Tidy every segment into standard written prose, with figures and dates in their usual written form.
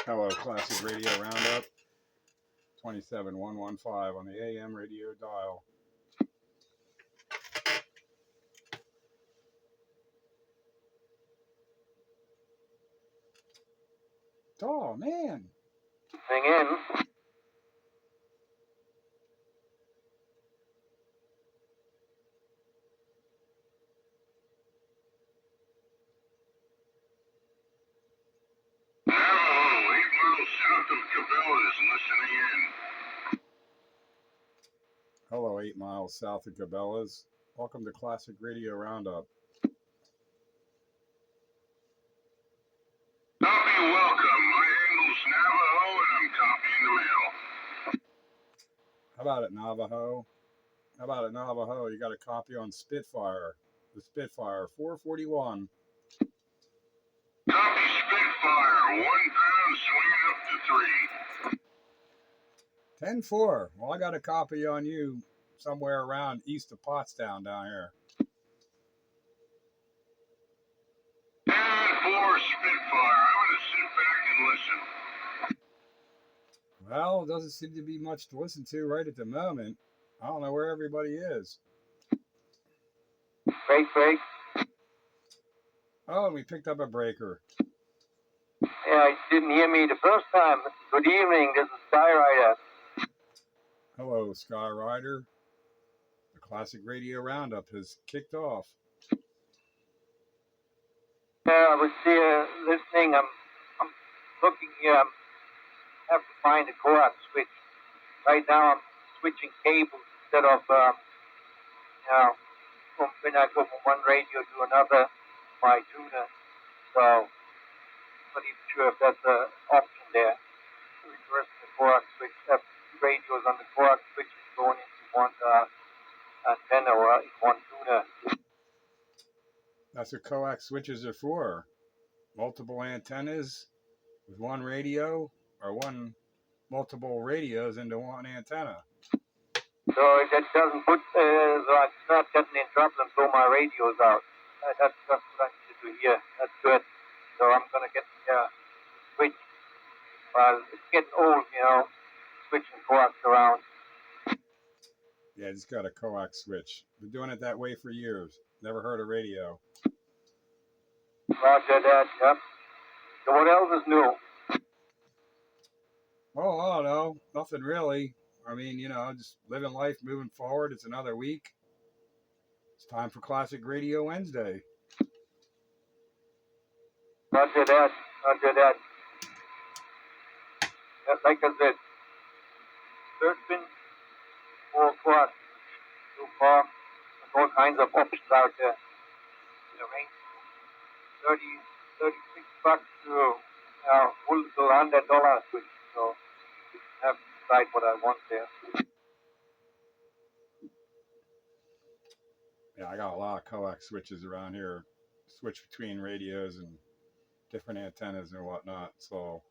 Hello, Classic Radio Roundup, 27115 on the AM radio dial. Oh, man. Hang in. Hello, 8 miles south of Cabela's, listening in. Hello, 8 miles south of Cabela's. Welcome to Classic Radio Roundup. Copy, welcome. My angle's Navajo, and I'm copying the mail. How about it, Navajo? How about it, Navajo? You got a copy on Spitfire. The Spitfire 441. Copy Spitfire, 1 pound, swinging up to 3. 10-4. Well, I got a copy on you somewhere around east of Pottstown down here. 10-4 Spitfire. I'm going to sit back and listen. Well, it doesn't seem to be much to listen to right at the moment. I don't know where everybody is. Break. Oh, and we picked up a breaker. Yeah, you didn't hear me the first time. Good evening, this is Skyrider. Hello, Skyrider. The Classic Radio Roundup has kicked off. I was here listening. I'm looking here. I have to find a coax switch. Right now I'm switching cables instead of, when I go from one radio to another, my tuner. So I'm not even sure if that's an option there. Reversing the coax switch. Have radios on the coax switches going into one antenna or one tuner. That's what coax switches are for. Multiple antennas with one radio or multiple radios into one antenna. So that doesn't put, so I start getting in trouble and blow my radios out. That's what I need to hear. That's good. So I'm going to get the switch. Well, it's getting old, switching coax around. Yeah, just got a coax switch. Been doing it that way for years. Never heard of radio. Roger that, yep. So what else is new? Oh, I don't know. Nothing really. I mean, just living life, moving forward. It's another week. It's time for Classic Radio Wednesday. Roger that. Like I said, searching for coax so far. There's all kinds of options out there. The range from $36 to full $100 switch. So I have to decide what I want there. Yeah, I got a lot of coax switches around here. Switch between radios and different antennas and whatnot. So,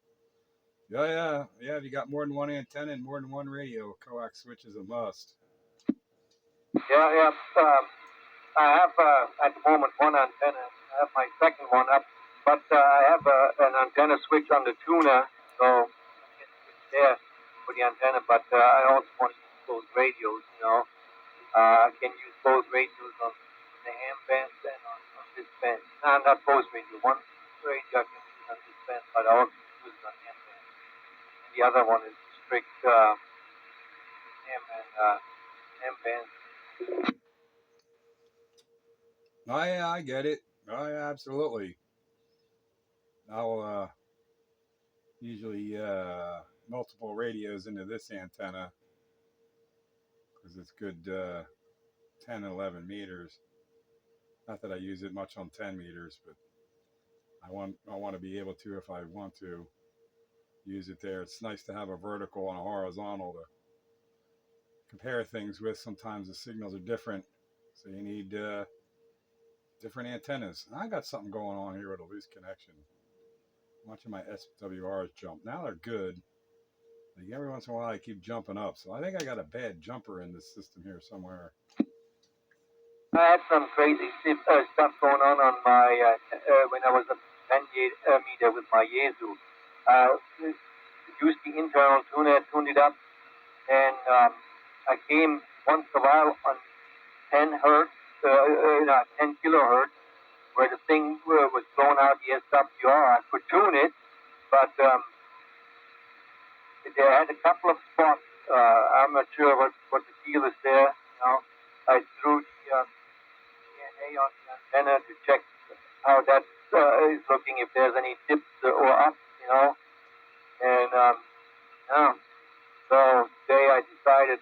yeah. If you got more than one antenna and more than one radio, coax switch is a must. Yeah. I have at the moment one antenna. I have my second one up, but I have an antenna switch on the tuner, so I can switch there for the antenna. But I also want to use those radios. I can use both radios on the ham band and on this band. No, not both radios. One radio I can use on this band, but I also use it on ham band. And the other one is strict ham band. Oh, yeah, I get it. Oh, yeah, absolutely. I'll usually multiple radios into this antenna because it's good 10, 11 meters. Not that I use it much on 10 meters, but I want to be able to, if I want to, use it there. It's nice to have a vertical and a horizontal to compare things with. Sometimes the signals are different, so you need different antennas. I got something going on here with a loose connection. Much of my SWRs jump. Now they're good. Like every once in a while I keep jumping up. So I think I got a bad jumper in this system here somewhere. I had some crazy stuff going on my, when I was at 10 meter with my Yezu. used the internal tuner, tuned it up, and I came once in a while on 10 hertz, 10 kilohertz, where the thing was blowing out the SWR. I could tune it, but they had a couple of spots. I'm not sure what the deal is there. I threw the DNA on the antenna to check how that is looking, if there's any dips or ups, and yeah. So today I decided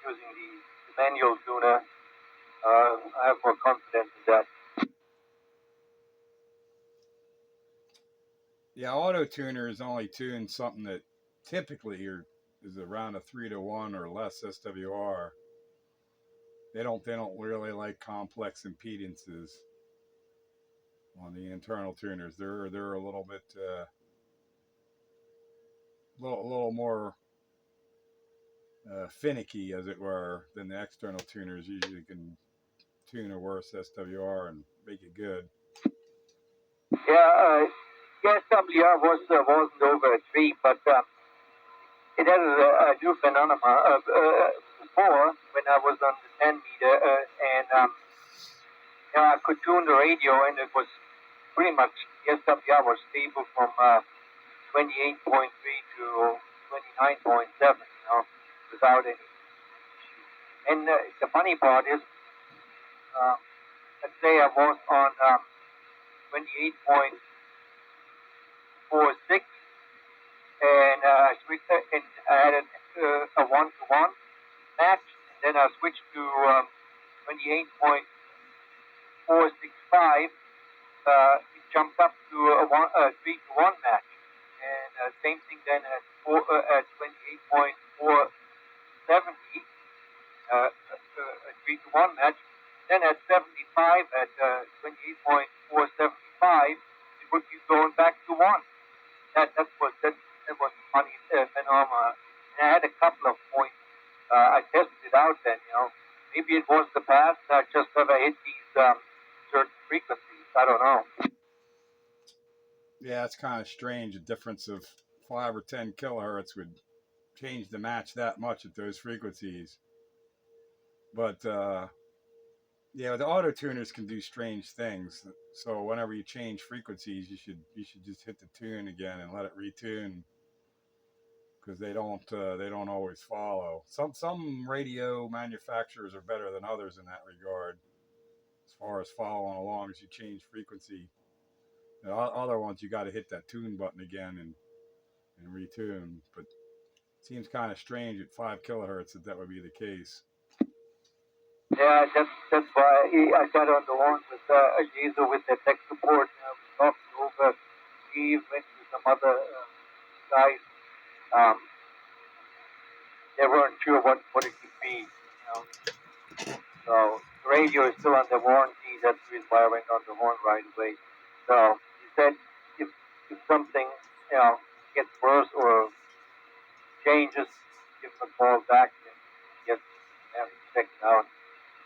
using the manual tuner. I have more confidence in that. Yeah, auto tuners only tune something that typically is around a 3-to-1 or less SWR. They don't really like complex impedances on the internal tuners. They're a little bit little more finicky, as it were, than the external tuners. Usually can tune a worse SWR and make it good. Yeah, the SWR wasn't over a 3, but it has a new phenomenon. Before, when I was on the 10 meter, and I could tune the radio, and it was pretty much, the SWR was stable from 28.3 to 29.7, without any. And the funny part is, let's say I was on 28.46, and I switched, and I had a 1-to-1 match, and then I switched to 28.465. It jumped up to a 3-to-1 match, and same thing then at 28.470, a 3-to-1 match. Then at 75, at 28.475, it would be going back to 1. That was a funny phenomenon. And I had a couple of points. I tested it out then, Maybe it was the past. I just never hit these certain frequencies. I don't know. Yeah, it's kind of strange. A difference of 5 or 10 kilohertz would change the match that much at those frequencies. But yeah, the auto tuners can do strange things. So whenever you change frequencies, you should just hit the tune again and let it retune, because they don't always follow. Some radio manufacturers are better than others in that regard, as far as following along as you change frequency. The other ones, you got to hit that tune button again and retune. But it seems kind of strange at 5 kilohertz that would be the case. Yeah, that's why I got on the horn with Jesu with the tech support. We talked over. He went to some other guys. They weren't sure what it could be. So the radio is still under warranty. That's the reason why I went on the horn right away. So he said if something gets worse or changes, give him a call back and get checked out.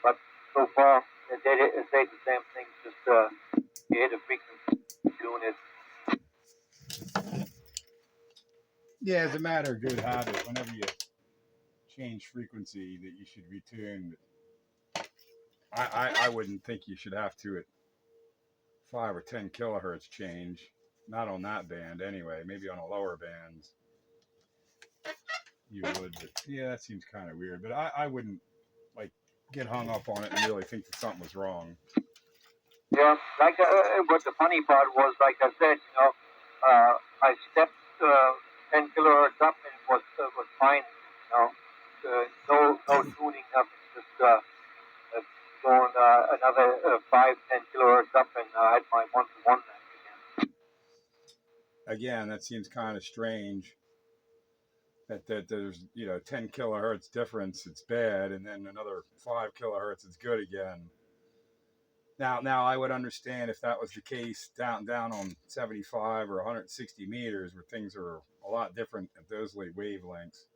But so far, they say the same thing, just you hit a frequency, tune it. Yeah, it's a matter of good habit. Whenever you change frequency, that you should retune. I wouldn't think you should have to at 5 or 10 kilohertz change. Not on that band anyway. Maybe on a lower bands you would. But yeah, that seems kind of weird. But I wouldn't get hung up on it and really think that something was wrong. Yeah, like what the funny part was, like I said, I stepped 10 kilohertz up and it was fine. No tuning, nothing. Just going another 5-10 kilohertz up, and I had my 1-to-1 match again. Again, that seems kind of strange. That there's 10 kilohertz difference, it's bad, and then another 5 kilohertz, it's good again. Now I would understand if that was the case down on 75 or 160 meters, where things are a lot different at those wavelengths.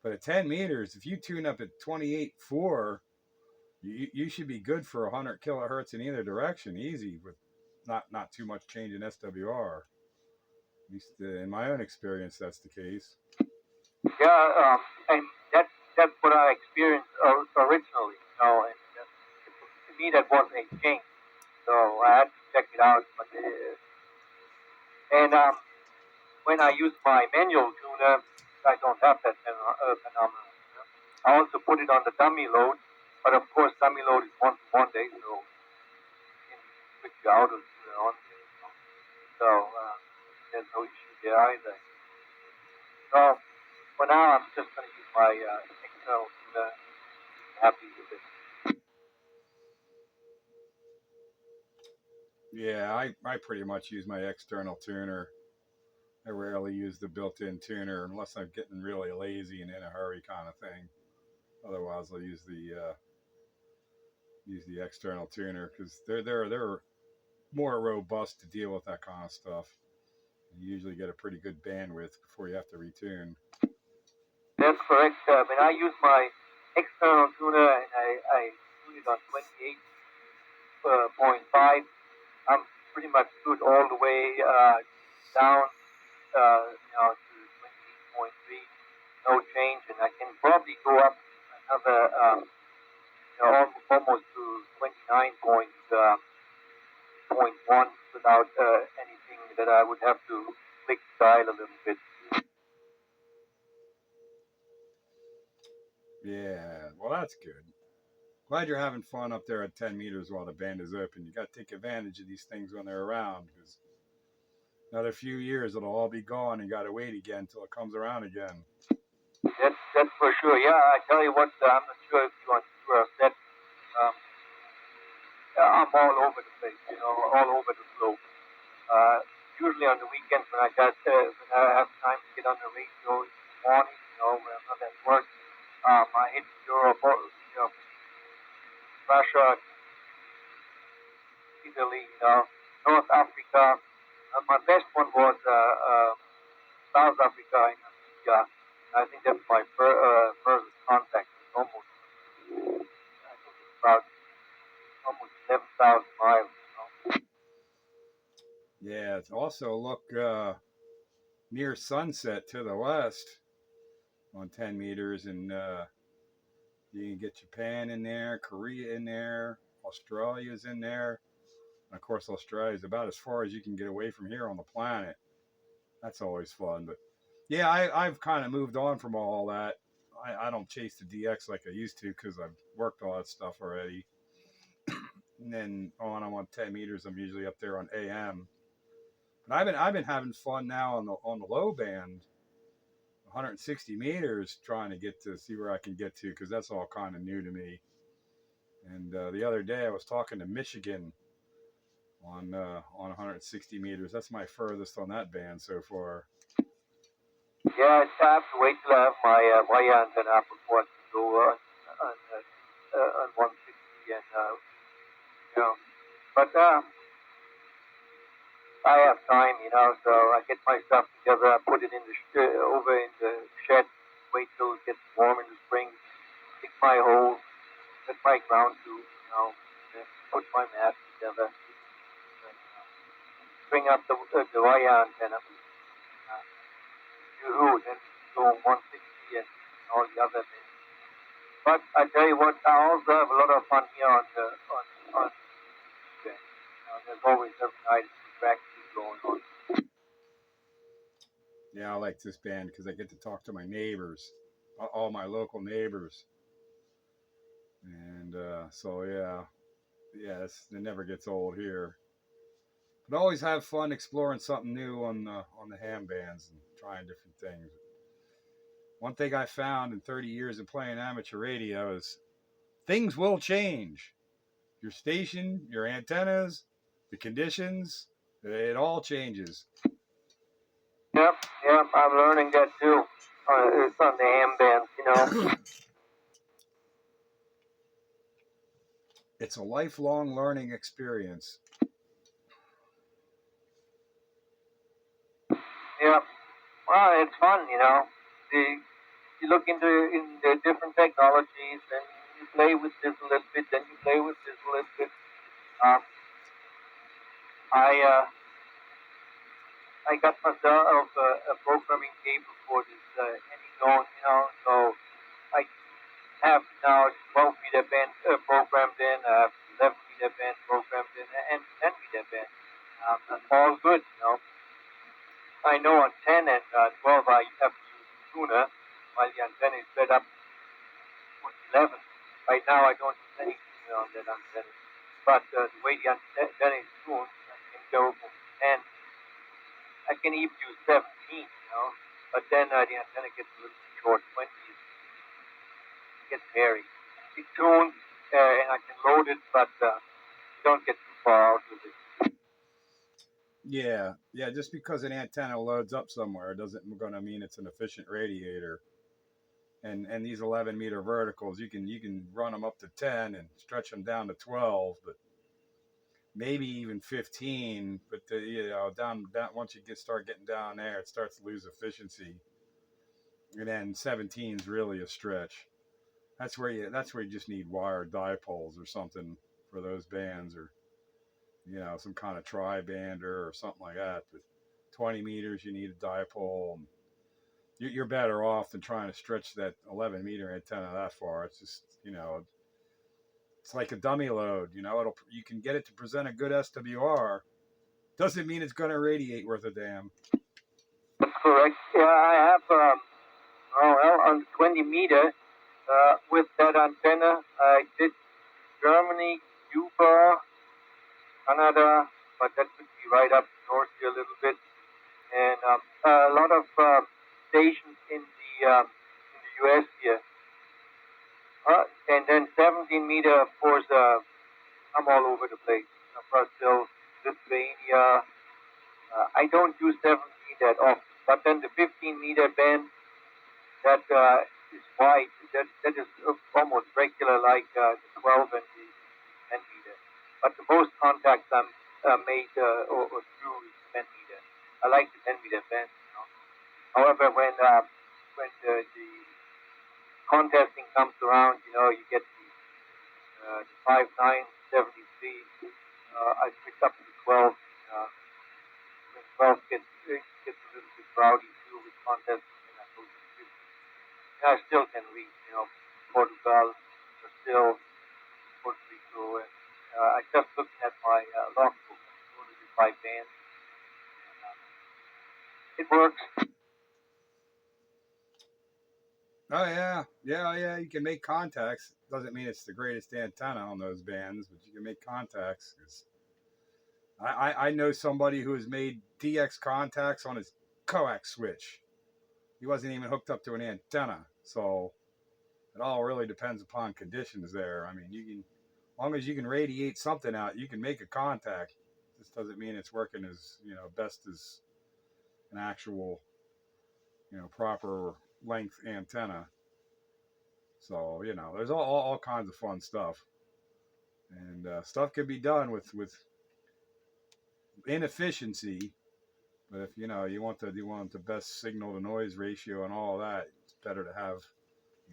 But at 10 meters, if you tune up at 28.4, you should be good for 100 kilohertz in either direction, easy, with not too much change in SWR. At least in my own experience, that's the case. Yeah, and that's what I experienced originally, and to me that was a change. So I had to check it out. And when I use my manual tuner, I don't have that phenomenon. I also put it on the dummy load, but of course dummy load is 1-to-1 day, so you can switch your auto tuner on there. So there's no issue there either. So for now, I'm just going to use my external tuner. Happy with it. Yeah, I pretty much use my external tuner. I rarely use the built-in tuner unless I'm getting really lazy and in a hurry kind of thing. Otherwise, I'll use the external tuner because they're more robust to deal with that kind of stuff. You usually get a pretty good bandwidth before you have to retune. That's correct. When I use my external tuner and I tune it on 28.5, I'm pretty much good all the way down, to 28.3, no change, and I can probably go up another, almost to 29.1 without anything that I would have to click dial a little bit. Yeah, well, that's good. Glad you're having fun up there at 10 meters while the band is open. You got to take advantage of these things when they're around because another few years it'll all be gone and you got to wait again until it comes around again. That's for sure. Yeah, I tell you what, I'm not sure if you are set. I'm all over the place, all over the globe. Usually on the weekends when I have time to get on the radio in the morning, when I'm not at work, I hit Europe, Russia, Italy, North Africa. My best one was South Africa in Namibia. I think that's my furthest contact. It's almost, I think it's about almost 11,000 miles. Yeah, it's also look near sunset to the west on 10 meters, and you can get Japan in there, Korea in there, Australia's in there. And of course, Australia is about as far as you can get away from here on the planet. That's always fun. But yeah, I've kind of moved on from all that. I don't chase the DX like I used to because I've worked all that stuff already. And then I'm on 10 meters. I'm usually up there on AM. But I've been having fun now on the low band, 160 meters, trying to get to see where I can get to because that's all kind of new to me. And the other day I was talking to Michigan on 160 meters. That's my furthest on that band so far. Yeah, I have to wait till I have my wire antenna before I can go on 160 and but I have time, so I get my stuff together, I put it in over in the shed, wait till it gets warm in the spring, dig my hole, get my ground tube, put my mast together, bring up the wire antenna, then go 160 and all the other things. But I tell you what, I also have a lot of fun here on there's always every night practice going on. Yeah, I like this band because I get to talk to my neighbors, all my local neighbors, and so yeah, it never gets old here. But always have fun exploring something new on the ham bands and trying different things. One thing I found in 30 years of playing amateur radio is things will change. Your station, your antennas, the conditions, it all changes. Yep, I'm learning that too. It's on the ham bands, It's a lifelong learning experience. Yeah, well, it's fun, you look in the different technologies, and you play with this a little bit, then you play with this a little bit. I got myself, now 12 meter band programmed in, 11 meter band programmed in, and 10 meter band. And all good, you know. I know on 10 and 12 I have to use tuner, while the antenna is set up for 11. Right now I don't use any tuner on that antenna. But the way the antenna is tuned, I can go from 10. I can even use 17, you know. But then the antenna gets a little bit short. 20 gets hairy. It's tuned and I can load it, but you don't get too far out with it. Yeah, just because an antenna loads up somewhere doesn't gonna mean it's an efficient radiator. And these 11 meter verticals, you can run them up to 10 and stretch them down to 12, but maybe even 15. But down once you start getting down there, it starts to lose efficiency. And then 17 is really a stretch. That's where you just need wired dipoles or something for those bands, or some kind of tri-bander or something like that. But 20 meters, you need a dipole. And you're better off than trying to stretch that 11 meter antenna that far. It's just, it's like a dummy load. You can get it to present a good SWR. Doesn't mean it's going to radiate worth a damn. That's correct. Yeah, I have on 20 meter with that antenna. I did Germany, Cuba, Canada, but that would be right up north here a little bit, and a lot of stations in the U.S. here. And then 17 meter, of course, I'm all over the place. Brazil, Lithuania. I don't use 17 that often, but then the 15 meter band that is wide. That is almost regular, like the 12 and the 10 meter. But the most contacts I'm made or through is 10 meter. I like the 10 meter band. However, when the contesting comes around, you get the 5, 9, 73. I picked up the 12. When 12 gets a little bit rowdy too with contesting, and I go to 50. And I still can read, Portugal, Brazil, Puerto Rico, and I just looking at my logbook, ordered it by band. It works. Oh yeah. You can make contacts. Doesn't mean it's the greatest antenna on those bands, but you can make contacts. I know somebody who has made DX contacts on his coax switch. He wasn't even hooked up to an antenna, so it all really depends upon conditions there. I mean, as long as you can radiate something out, you can make a contact. This doesn't mean it's working as best as an actual proper length antenna. So there's all kinds of fun stuff, and stuff can be done with inefficiency. But if you want the best signal to noise ratio and all that, it's better to have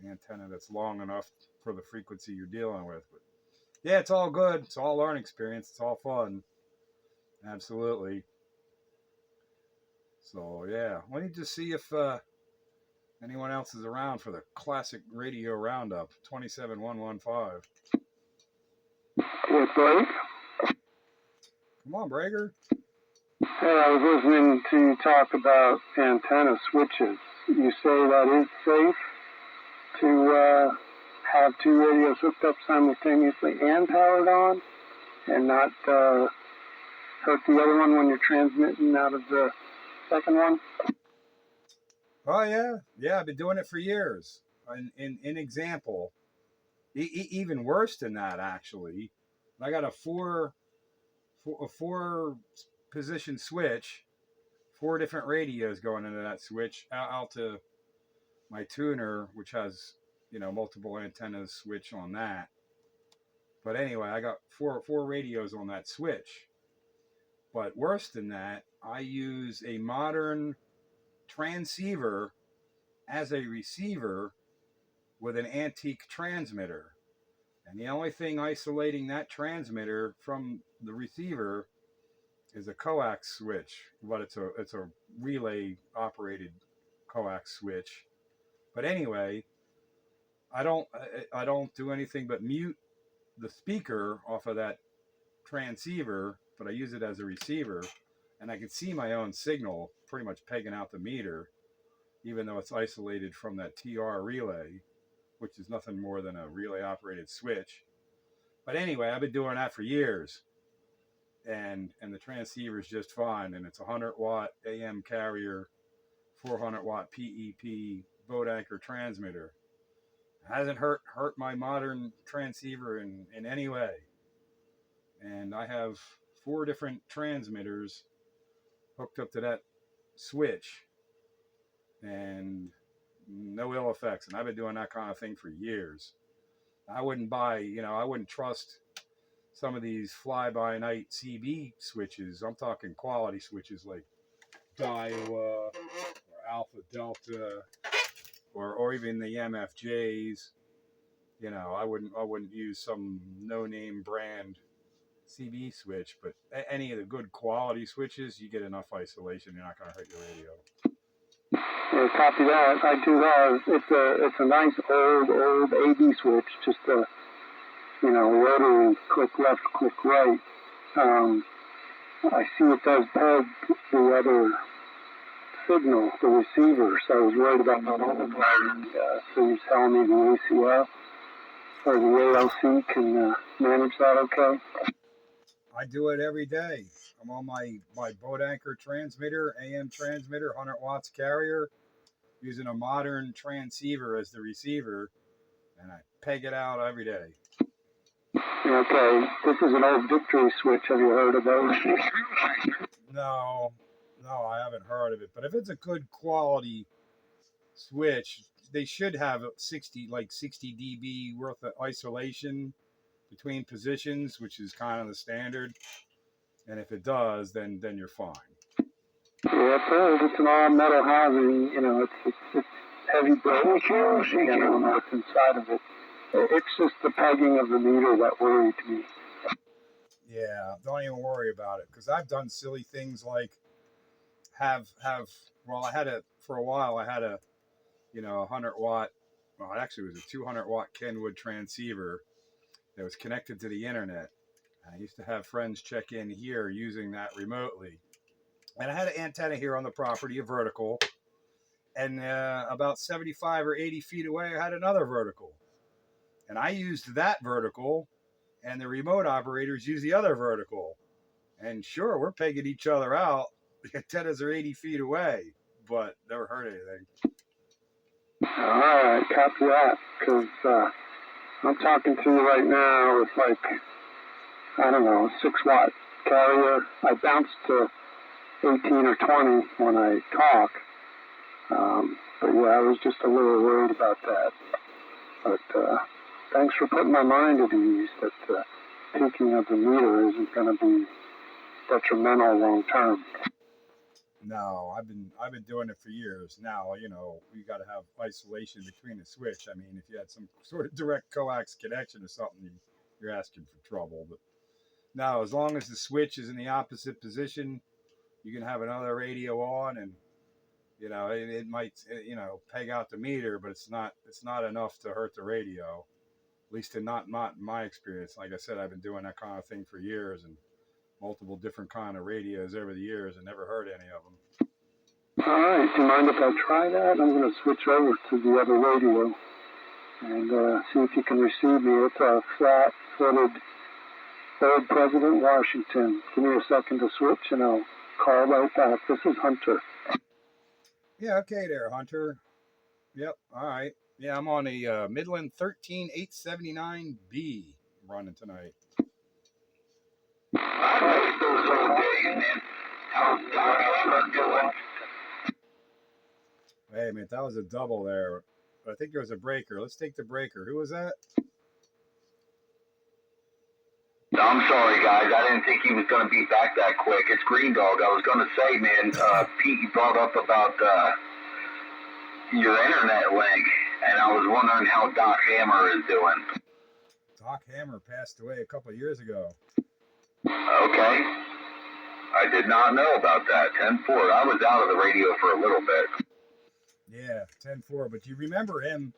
an antenna that's long enough for the frequency you're dealing with. But yeah, it's all good. It's all learning experience. It's all fun. Absolutely. So yeah, let me just see if anyone else is around for the classic radio roundup 27115. With Blake? Come on, Brager. Hey, I was listening to you talk about antenna switches. You say that is safe to have two radios hooked up simultaneously and powered on, and not hurt the other one when you're transmitting out of the second one? Oh yeah. I've been doing it for years. In example, even worse than that actually. I got a four position switch, 4 different radios going into that switch out to my tuner, which has multiple antennas switch on that. But anyway, I got four radios on that switch. But worse than that, I use a modern transceiver as a receiver with an antique transmitter. And the only thing isolating that transmitter from the receiver is a coax switch, but it's a relay operated coax switch. But anyway, I don't do anything but mute the speaker off of that transceiver, but I use it as a receiver, and I can see my own signal pretty much pegging out the meter, even though it's isolated from that TR relay, which is nothing more than a relay operated switch. But anyway, I've been doing that for years, and the transceiver is just fine, and it's a 100-watt AM carrier, 400-watt PEP boat anchor transmitter. It hasn't hurt my modern transceiver in any way. And I have 4 different transmitters hooked up to that switch, and no ill effects. And I've been doing that kind of thing for years. I wouldn't I wouldn't trust some of these fly-by-night CB switches. I'm talking quality switches like Daiwa or Alpha Delta or even the MFJs. I wouldn't use some no-name brand CB switch, but any of the good quality switches, you get enough isolation, you're not going to hurt your radio. Yeah, copy that. I do have. It's a nice old AD switch, just a rotary, click left, click right. I see it does peg the other signal, the receiver, so I was worried about my multiplier. So you're telling me the ACL or the ALC can manage that okay? I do it every day. I'm on my boat anchor transmitter, AM transmitter, 100 watts carrier, using a modern transceiver as the receiver, and I peg it out every day. Okay, this is an old Victory switch. Have you heard of those? No, I haven't heard of it. But if it's a good quality switch, they should have 60 dB worth of isolation between positions, which is kind of the standard. And if it does, then you're fine. Yeah, it's old. It's an all metal housing. It's heavy brass. What's inside of it. It's just the pegging of the meter that worried me. Yeah, don't even worry about it, because I've done silly things like for a while I had a 100 watt, well, actually it was a 200 watt Kenwood transceiver that was connected to the internet. I used to have friends check in here using that remotely, and I had an antenna here on the property, a vertical, and about 75 or 80 feet away I had another vertical, and I used that vertical, and the remote operators use the other vertical. And sure, we're pegging each other out. The antennas are 80 feet away, but never heard anything. All right, copy that, because I'm talking to you right now with a 6-watt carrier. I bounce to 18 or 20 when I talk. But yeah, I was just a little worried about that. But thanks for putting my mind at ease that peaking of the meter isn't going to be detrimental long term. No, I've been doing it for years. Now, we got to have isolation between the switch. I mean, if you had some sort of direct coax connection or something, you're asking for trouble. But no, as long as the switch is in the opposite position, you can have another radio on, and it might peg out the meter, but it's not enough to hurt the radio. At least in not my experience. Like I said, I've been doing that kind of thing for years, and multiple different kind of radios over the years, and never heard any of them. All right, do you mind if I try that? I'm going to switch over to the other radio and see if you can receive me. It's a flat-footed old President Washington. Give me a second to switch, and I'll call right back. This is Hunter. Yeah, okay there, Hunter. Yep, all right. Yeah, I'm on a Midland 13879B running tonight. Hey, man, that was a double there. I think there was a breaker. Let's take the breaker. Who was that? I'm sorry, guys. I didn't think he was going to be back that quick. It's Green Dog. I was going to say, man, Pete, you brought up about your internet link, and I was wondering how Doc Hammer is doing. Doc Hammer passed away a couple of years ago. Okay. I did not know about that. 10-4. I was out of the radio for a little bit. Yeah, 10-4. But you remember him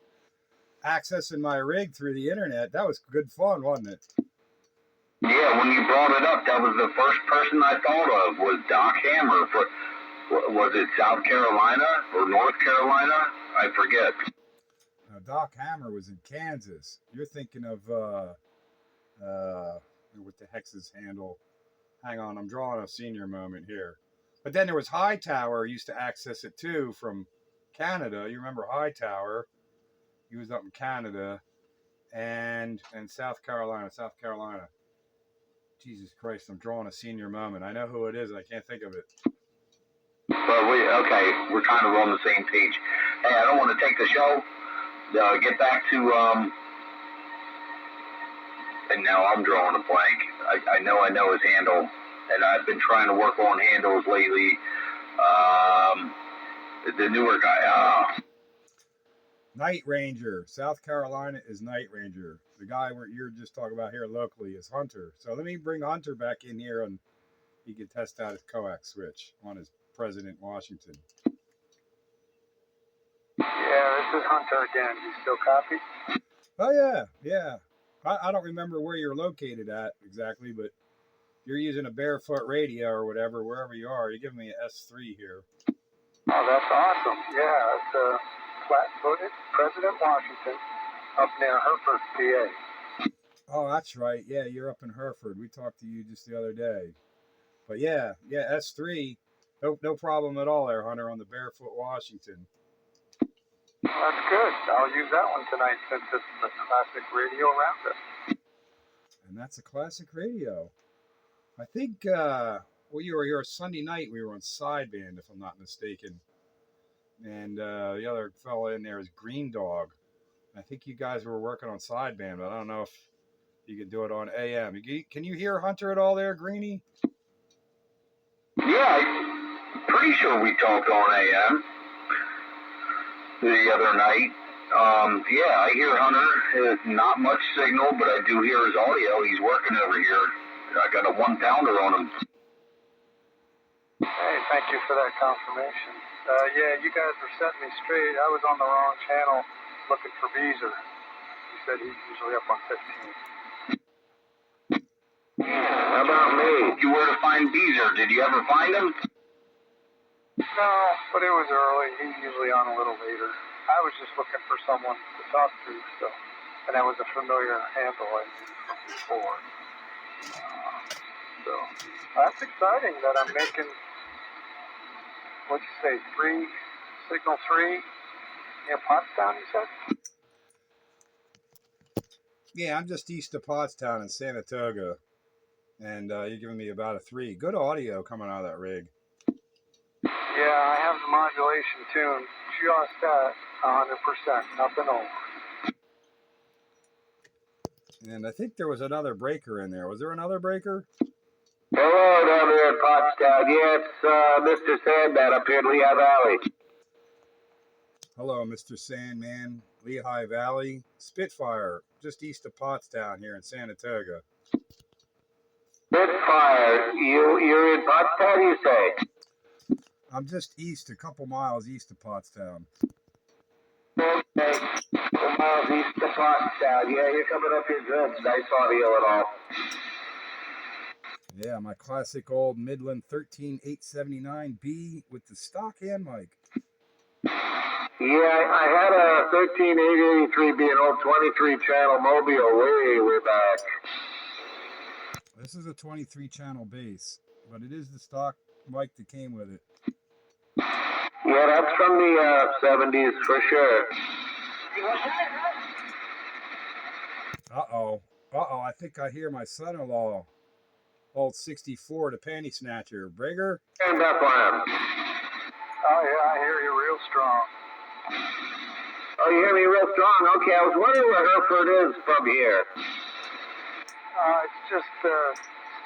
accessing my rig through the internet. That was good fun, wasn't it? Yeah, when you brought it up, that was the first person I thought of was Doc Hammer. Was it South Carolina or North Carolina? I forget. Now, Doc Hammer was in Kansas. You're thinking of what the heck's his handle? Hang on, I'm drawing a senior moment here. But then there was Hightower, used to access it too from Canada. You remember Hightower? He was up in Canada and South Carolina. Jesus Christ, I'm drawing a senior moment. I know who it is. I can't think of it. But we're kind of on the same page. Hey, I don't want to take the show. Get back to and now I'm drawing a blank. I know his handle, and I've been trying to work on handles lately. The newer guy. Night Ranger. South Carolina is Night Ranger. The guy you're just talking about here locally is Hunter. So let me bring Hunter back in here and he can test out his coax switch on his President Washington. Yeah, this is Hunter again. You still copy? Oh, yeah. I don't remember where you're located at exactly, but you're using a barefoot radio or whatever, wherever you are. You're giving me an S3 here. Oh, that's awesome. Yeah, it's flat-footed President Washington up near Hereford, PA. Oh, that's right. Yeah, you're up in Hereford. We talked to you just the other day. But yeah, S3. No problem at all there, Hunter, on the barefoot Washington. That's good. I'll use that one tonight since it's the classic radio roundup. And that's a classic radio. I think you were here Sunday night. We were on sideband, if I'm not mistaken. And the other fella in there is Green Dog. I think you guys were working on sideband, but I don't know if you can do it on AM. Can you hear Hunter at all there, Greenie? Yeah, I'm pretty sure we talked on AM the other night. Yeah, I hear Hunter. Not much signal, but I do hear his audio. He's working over here. I got a 1-pounder on him. Hey, thank you for that confirmation. Yeah, you guys were setting me straight. I was on the wrong channel looking for Beezer. He said he's usually up on 15. How about me? You were to find Beezer. Did you ever find him? No, but it was early. He's usually on a little later. I was just looking for someone to talk to, and that was a familiar handle I knew from before. So that's exciting that I'm making, what'd you say, signal 3 in Pottstown, you said? Yeah, I'm just east of Pottstown in Saratoga. And you're giving me about a 3. Good audio coming out of that rig. Yeah, I have the modulation tuned just at 100%, nothing over. And I think there was another breaker in there. Was there another breaker? Hello, down there in Pottstown. Yeah, it's Mr. Sandman up here in Lehigh Valley. Hello, Mr. Sandman, Lehigh Valley. Spitfire, just east of Pottstown here in Saratoga. Spitfire, you're in Pottstown, you say? I'm just east, a couple miles east of Pottstown. Okay, 2 miles east of Pottstown. Yeah, you're coming up here good. Nice audio and all. Yeah, my classic old Midland 13879B with the stock hand mic. Yeah, I had a 13883B, an old 23-channel Mobile way back. This is a 23-channel bass, but it is the stock mic that came with it. Yeah, that's from the 70s for sure. Uh-oh, I think I hear my son-in-law. Old 64, the panty snatcher. Brigger? Stand up on him. Oh, yeah, I hear you real strong. Oh, you hear me real strong? Okay, I was wondering where Hereford is from here. It's just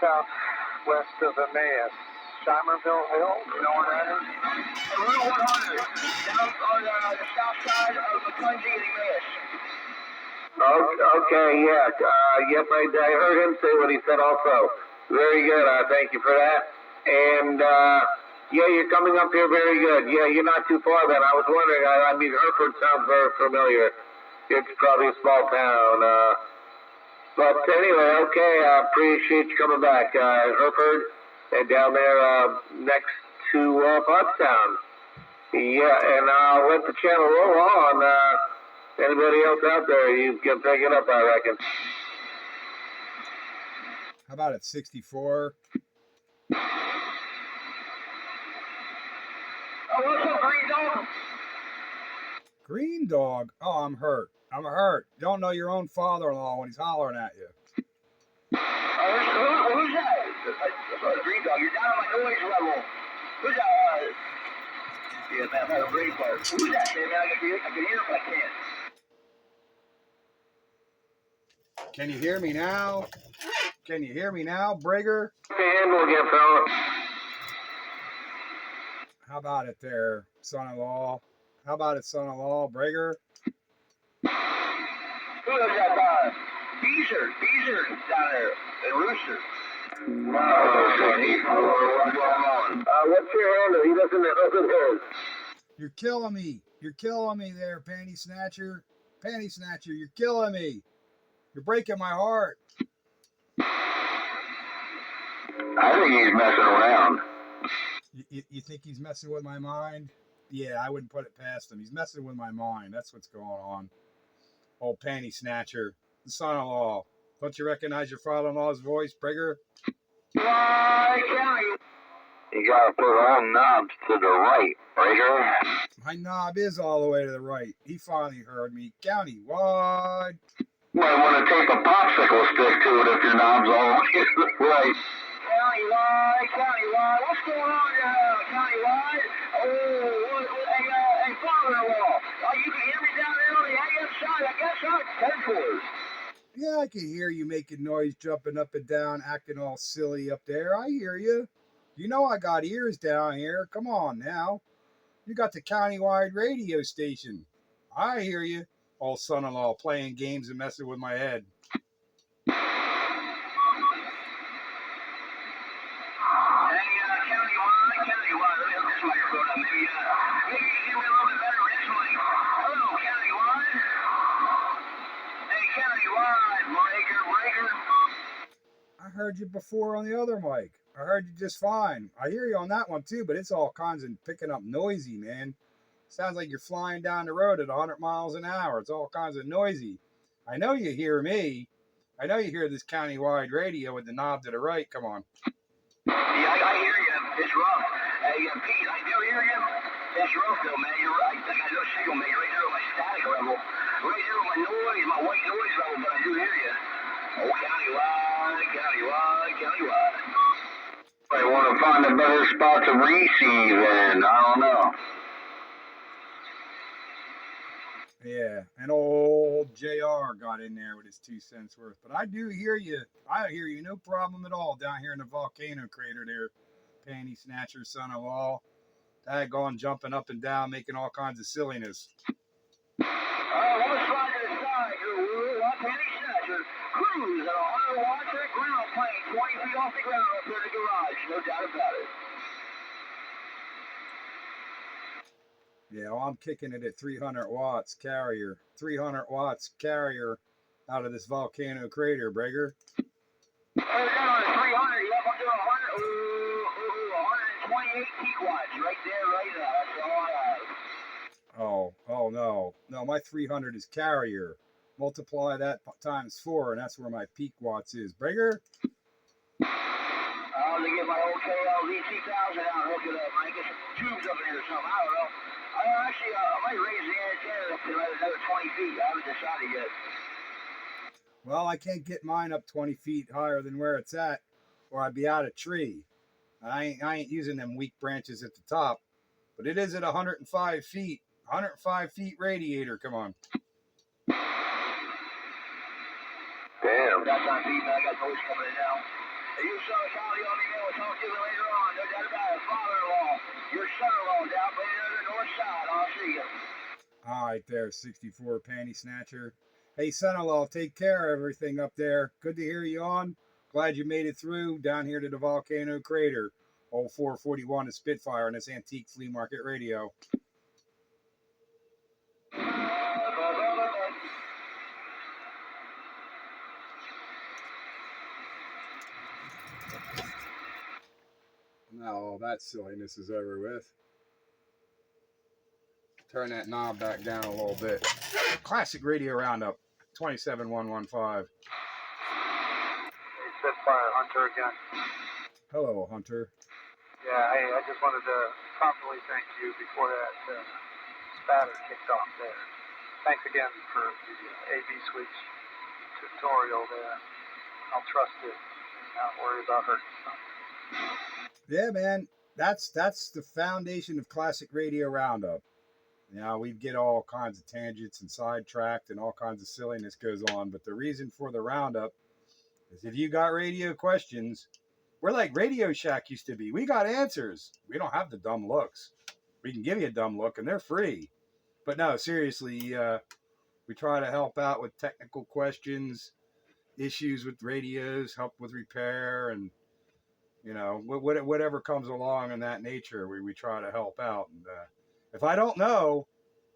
southwest of Emmaus. Shimerville Hill, you know where that is? Route 100, down on the south side of McClungy and Emmaus. Okay, yeah. Yep, I heard him say what he said also. Very good. Thank you for that. And, yeah, you're coming up here very good. Yeah, you're not too far then. I was wondering. I mean, Hereford sounds very familiar. it's probably a small town. But anyway, okay, I appreciate you coming back. Hereford, and down there next to Pottstown. Yeah, and I'll let the channel roll on. Anybody else out there, you can pick it up, I reckon. How about at 64? Oh, what's up, Green Dog? Green dog? Oh, I'm hurt. I'm hurt. Don't know your own father-in-law when he's hollering at you. Who's that? Green Dog, you're down on my noise level. Who's that? Yeah, man, I'm a great player. Who's that, man? I can hear him, but I can't. Can you hear me now? Can you hear me now, Brigger? Handle again, fella. How about it there, son-in-law? How about it, son-in-law, Brigger? Who is that? Beezer down there in Rooster. What's your handle? He doesn't know who it is. You're killing me. You're killing me there, panty snatcher. Panty snatcher, you're killing me. You're breaking my heart. I think he's messing around. You think he's messing with my mind? Yeah, I wouldn't put it past him. He's messing with my mind. That's what's going on. Old panty snatcher. The son-in-law. Don't you recognize your father-in-law's voice, Brigger? Why, County? You gotta put all knobs to the right, Brigger. My knob is all the way to the right. He finally heard me. County-wide. You might want to tape a popsicle stick to it if your knob's all the way to the right. Countywide, what's going on countywide? Hey, father-in-law, you can hear me down there on the AM side, I guess I'm 10-4. Yeah, I can hear you making noise, jumping up and down, acting all silly up there. I hear you. You know I got ears down here. Come on now. You got the countywide radio station. I hear you. Old son-in-law playing games and messing with my head. Countywide, let me hook this microphone up. Maybe you can hear me a little bit better with this mic. Hello, Countywide. Hey, Countywide, breaker. I heard you before on the other mic. I heard you just fine. I hear you on that one too, but it's all kinds of picking up noisy, man. Sounds like you're flying down the road at 100 miles an hour. It's all kinds of noisy. I know you hear me. I know you hear this countywide radio with the knob to the right. Come on. Yeah, I hear you. It's rough. Hey, Pete, I do hear you. It's rough, though, man. I got no signal, man. Right there on my static level. Right there on my noise, my white noise level, but I do hear you. Oh, countywide. I want to find a better spot to receive in. I don't know. Yeah, and old JR got in there with his 2 cents worth. But I do hear you. I hear you, no problem at all down here in the volcano crater there, panty snatcher, son-in-law. Daggone jumping up and down, making all kinds of silliness. Let's slide to the side. You're Penny Snatcher. Cruise at 100 watts at ground plane, 20 feet off the ground up there in the garage. No doubt about it. Yeah, well, I'm kicking it at 300 watts carrier. 300 watts carrier out of this volcano crater, Brigger. Down to 300. Yep, I'm doing 128 peak watts right there, right now. That's all I have. Oh, no. No, my 300 is carrier. Multiply that times 4, and that's where my peak watts is. Brigger? I'll get my old KLZ 2000 out and hook it up. I get some tubes up in here or something. I don't know. Actually, I might raise the antenna up to another 20 feet. I haven't decided yet. Well, I can't get mine up 20 feet higher than where it's at, or I'd be out of tree. I ain't using them weak branches at the top, but it is at 105 feet. 105 feet radiator, come on. Damn. That's on feet, man. I got noise coming in now. Hey, you saw the county on me, man. We'll talk to you later on. No doubt about it. Father-in-law, your son-in-law down by the north side. I'll see you. All right, there, 64 panty snatcher. Hey, son-in-law, take care of everything up there. Good to hear you on. Glad you made it through down here to the volcano crater. Old 441 is Spitfire on this antique flea market radio. Now all that silliness is over with. Turn that knob back down a little bit. Classic Radio Roundup, 27115. Spitfire Hunter again. Hello, Hunter. Yeah, I just wanted to properly thank you before that spatter kicked off there. Thanks again for the AB switch tutorial there. I'll trust it and not worry about hurting something. Yeah, man. That's the foundation of Classic Radio Roundup. You know, we get all kinds of tangents and sidetracked and all kinds of silliness goes on. But the reason for the roundup is if you got radio questions, we're like Radio Shack used to be. We got answers. We don't have the dumb looks. We can give you a dumb look and they're free. But no, seriously, we try to help out with technical questions, issues with radios, help with repair, and you know, whatever comes along in that nature, we try to help out. And if I don't know,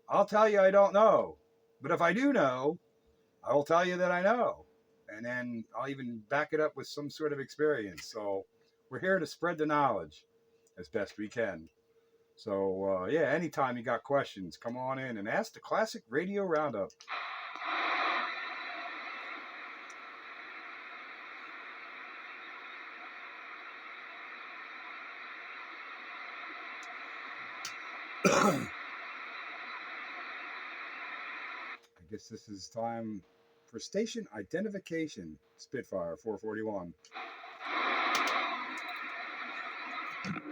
I'll tell you I don't know. But if I do know, I will tell you that I know. And then I'll even back it up with some sort of experience. So we're here to spread the knowledge as best we can. So, yeah, anytime you got questions, come on in and ask the Classic Radio Roundup. I guess this is time for station identification. Spitfire 441.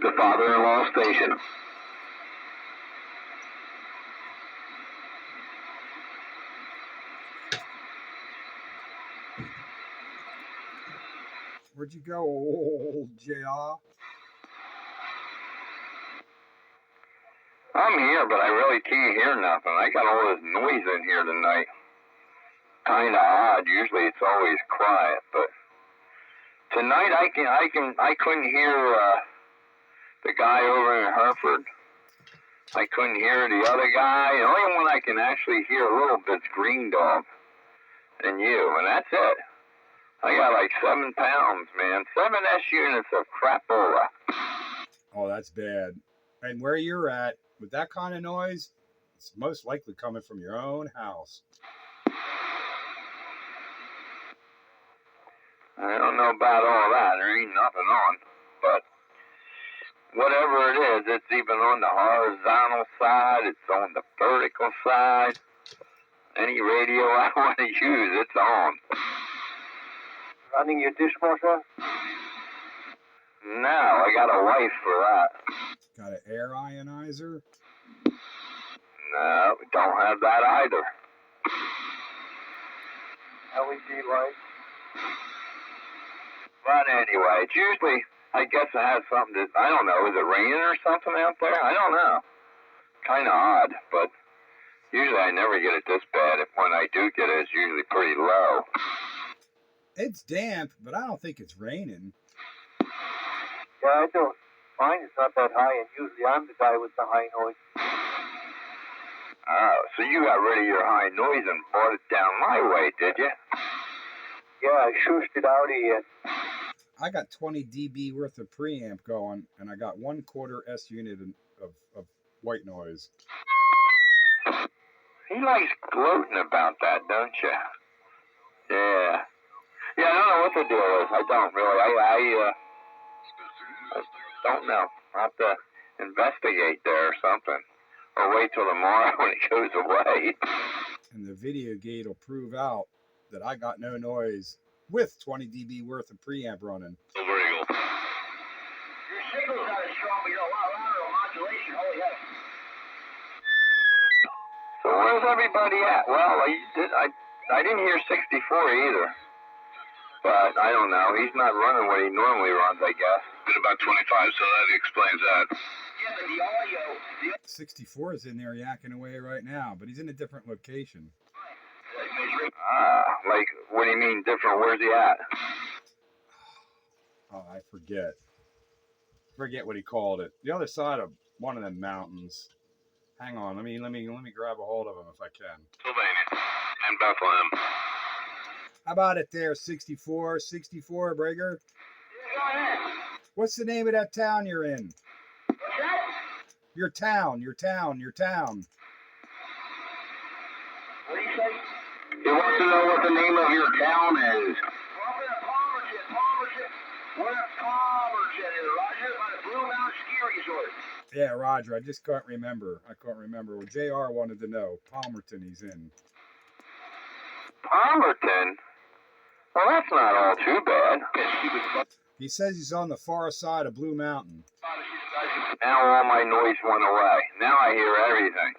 The father-in-law station. Where'd you go, old JR? I'm here, but I really can't hear nothing. I got all this noise in here tonight. Kinda odd. Usually it's always quiet, but tonight I couldn't hear the guy over in Hereford. I couldn't hear the other guy. The only one I can actually hear a little bit's Green Dog and you, and that's it. I got like 7 pounds, man. 7 S units of crapola. Oh, that's bad. And where you're at, with that kind of noise, it's most likely coming from your own house. I don't know about all that. There ain't nothing on. But whatever it is, it's even on the horizontal side. It's on the vertical side. Any radio I want to use, it's on. Running your dishwasher? No, I got a wife for that. Got an air ionizer? No, we don't have that either. LED light? But anyway, it's usually, I guess it has something to, I don't know, is it raining or something out there? I don't know. Kind of odd, but usually I never get it this bad. If when I do get it, it's usually pretty low. It's damp, but I don't think it's raining. Yeah, I don't. Mine is not that high, and usually I'm the guy with the high noise. Oh, so you got rid of your high noise and brought it down my way, did you? Yeah, I shushed it out of you. I got 20 dB worth of preamp going, and I got 1/4 S unit of white noise. He likes gloating about that, don't you? Yeah. Yeah, I don't know what the deal is. I don't really. I don't know. I'll have to investigate there or something. Or wait till tomorrow when it goes away. And the video gate will prove out that I got no noise with 20 dB worth of preamp running. Your signal's not as strong, but you're a lot louder on modulation. Holy heck. So where's everybody at? Well, I didn't hear 64 either. But I don't know. He's not running what he normally runs, I guess. Been about 25, so that explains that. Yeah, but the audio... 64 is in there yakking away right now, but he's in a different location. Like, what do you mean different? Where's he at? Oh, I forget. Forget what he called it. The other side of one of them mountains. Hang on, let me grab a hold of him if I can. Pennsylvania and Bethlehem. How about it there, 64, Breaker? Yeah, go ahead. What's the name of that town you're in? What's that? Your town. What do you say? He wants to know what the name of your town is. We're up in Palmerton. We're in Palmerton, Roger, by the Blue Mountain Ski Resort. Yeah, Roger. I just can't remember. Well, JR wanted to know. Palmerton he's in. Palmerton? Well, that's not all too bad. He says he's on the far side of Blue Mountain. Now all my noise went away. Now I hear everything.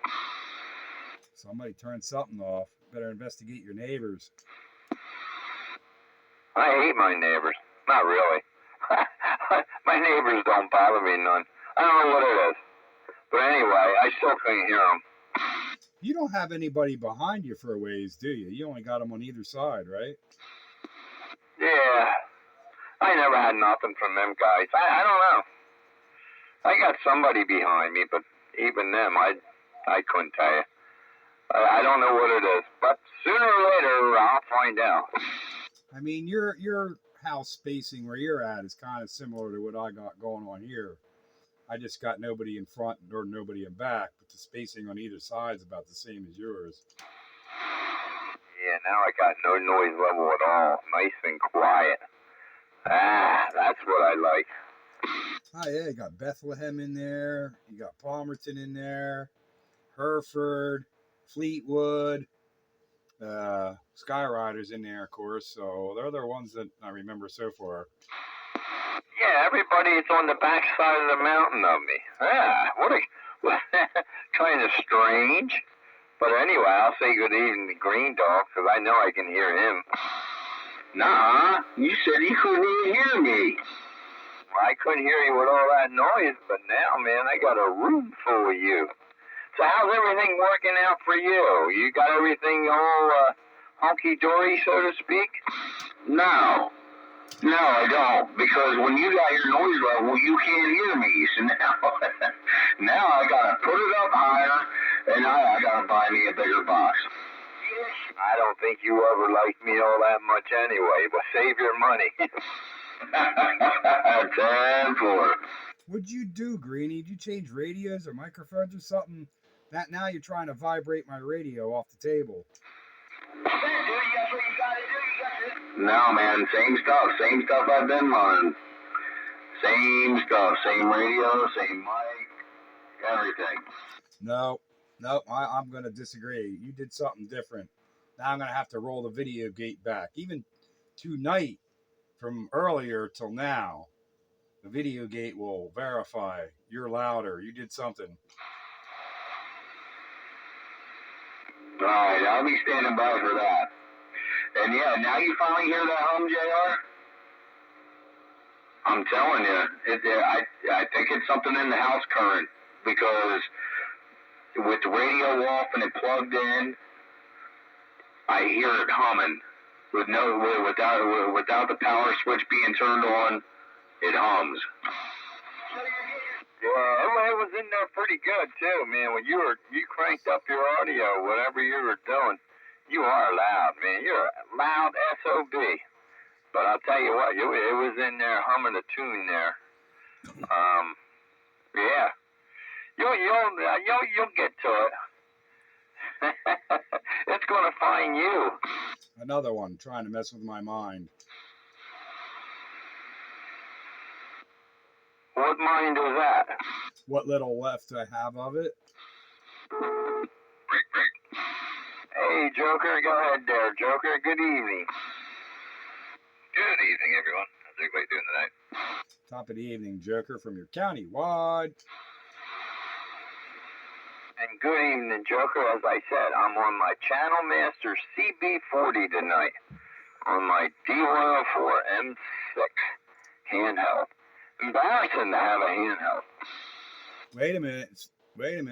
Somebody turned something off. Better investigate your neighbors. I hate my neighbors. Not really. My neighbors don't bother me none. I don't know what it is. But anyway, I still couldn't hear them. You don't have anybody behind you for a ways, do you? You only got them on either side, right? Yeah. I never had nothing from them guys. I don't know. I got somebody behind me, but even them, I couldn't tell you. I don't know what it is, but sooner or later, I'll find out. I mean, your house spacing where you're at is kind of similar to what I got going on here. I just got nobody in front or nobody in back, but the spacing on either side is about the same as yours. Yeah, now I got no noise level at all. Nice and quiet. That's what I like. Oh, yeah, you got Bethlehem in there. You got Palmerton in there. Hereford, Fleetwood, Skyriders in there, of course. So they're the ones that I remember so far. Yeah, everybody's on the back side of the mountain of me. What kind of strange. But anyway, I'll say good evening to Green Dog, because I know I can hear him. Nah, you said you couldn't even hear me. Well, I couldn't hear you with all that noise, but now, man, I got a room full of you. So how's everything working out for you? You got everything all hunky-dory, so to speak? No, I don't, because when you got your noise level, you can't hear me. So now I gotta put it up higher, and I gotta buy me a bigger box. I don't think you ever liked me all that much anyway, but save your money. 10-4. What'd you do, Greenie? Did you change radios or microphones or something? That now you're trying to vibrate my radio off the table. No, man, same stuff I've been running. Same stuff, same radio, same mic, everything. No, I'm going to disagree. You did something different. Now I'm going to have to roll the video gate back. Even tonight, from earlier till now, the video gate will verify you're louder. You did something. All right, I'll be standing by for that. And yeah, now you finally hear that hum, JR? I'm telling you, I think it's something in the house current, because with the radio off and it plugged in, I hear it humming. Without the power switch being turned on, it hums. Yeah, it was in there pretty good too, man. When you cranked up your audio, whatever you were doing, you are loud, man. You're a loud SOB. But I'll tell you what, it was in there humming a tune there. Yeah. You'll get to it. It's gonna find you. Another one trying to mess with my mind. What mind is that? What little left I have of it? Hey, Joker, go ahead there, Joker. Good evening. Good evening, everyone. How's everybody doing tonight? Top of the evening, Joker, from your county wide. And good evening, Joker. As I said, I'm on my Channel Master CB40 tonight. On my D104 M6 handheld. Embarrassing to have a handheld. Wait a minute. Hey,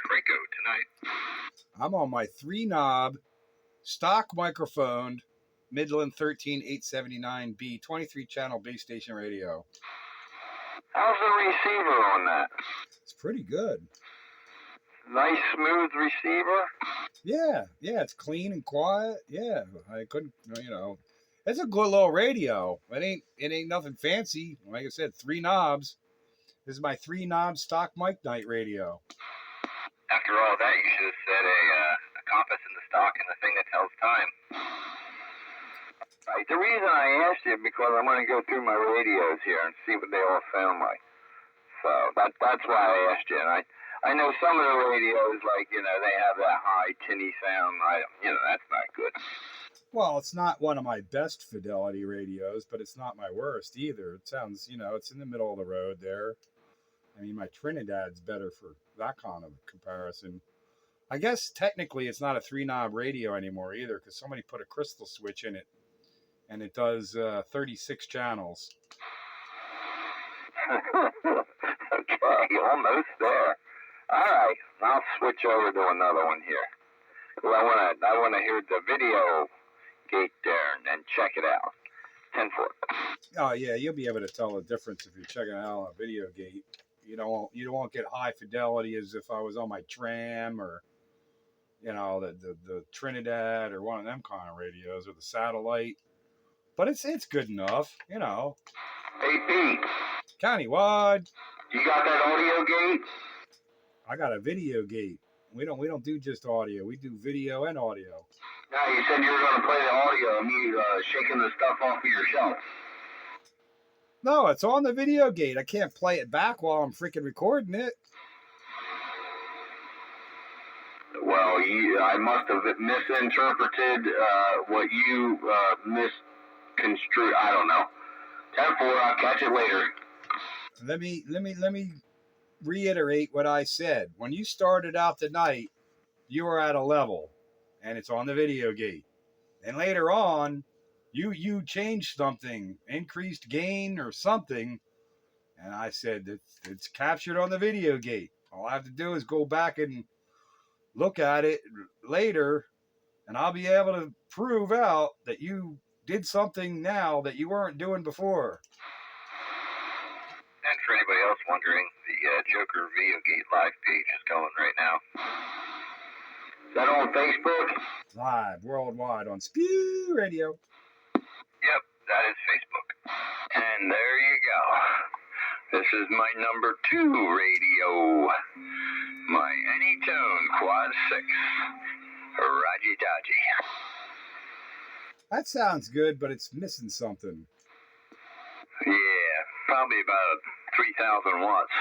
Draco tonight. I'm on my 3-knob stock microphone Midland 13879B 23-channel base station radio. How's the receiver on that? It's pretty good. Nice, smooth receiver? Yeah, it's clean and quiet. Yeah, I couldn't, It's a good little radio. It ain't nothing fancy. Like I said, 3 knobs. This is my 3 knob stock mic night radio. After all that, you should have said a compass in the stock and the thing that tells time. Right. The reason I asked you because I want to go through my radios here and see what they all sound like. So that's why I asked you. And I know some of the radios, like, you know, they have that high tinny sound. That's not good. Well, it's not one of my best fidelity radios, but it's not my worst either. It sounds, it's in the middle of the road there. I mean, my Trinidad's better for that kind of comparison. I guess technically it's not a 3-knob radio anymore either, because somebody put a crystal switch in it, and it does 36 channels. Okay, almost there. All right, I'll switch over to another one here. Well, I want to hear the video gate there and check it out. 10-4. Oh yeah, you'll be able to tell the difference if you're checking out on a video gate. You don't get high fidelity as if I was on my tram or the Trinidad or one of them kind of radios or the satellite. But it's good enough, Hey Pete, countywide. you got that audio gate? I got a video gate. We don't do just audio. We do video and audio. No, you said you were going to play the audio of me shaking the stuff off of your shelf. No, it's on the video gate. I can't play it back while I'm freaking recording it. Well, I must have misinterpreted what you misconstrued. I don't know. 10-4. I'll catch it later. Let me reiterate what I said. When you started out the night, you were at a level, and it's on the video gate. And later on, you changed something, increased gain or something, and I said it's captured on the video gate. All I have to do is go back and look at it later, and I'll be able to prove out that you did something now that you weren't doing before. And for anybody else wondering, the Joker Video Gate live page is going right now. Is that on Facebook? Live, worldwide, on Spew Radio. Yep, that is Facebook. And there you go. This is my number 2 radio. My Anytone Quad 6. Raji Daji. That sounds good, but it's missing something. Yeah, probably about 3,000 watts.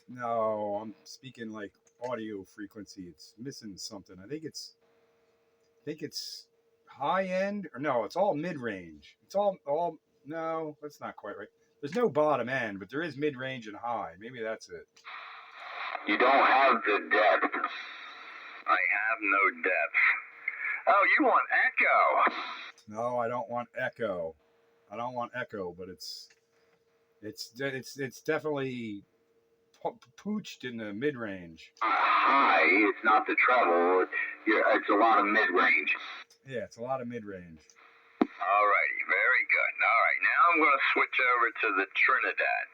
No, I'm speaking like audio frequency. It's missing something. I think it's high end, or no, it's all mid range. It's all no, that's not quite right. There's no bottom end, but there is mid range and high. Maybe that's it. You don't have the depth. I have no depth. Oh, you want echo? No, I don't want echo. But it's definitely pooched in the mid range. High, it's not the treble. It's a lot of mid range. Yeah, it's a lot of mid range. Alrighty, very good. Alright, now I'm going to switch over to the Trinidad.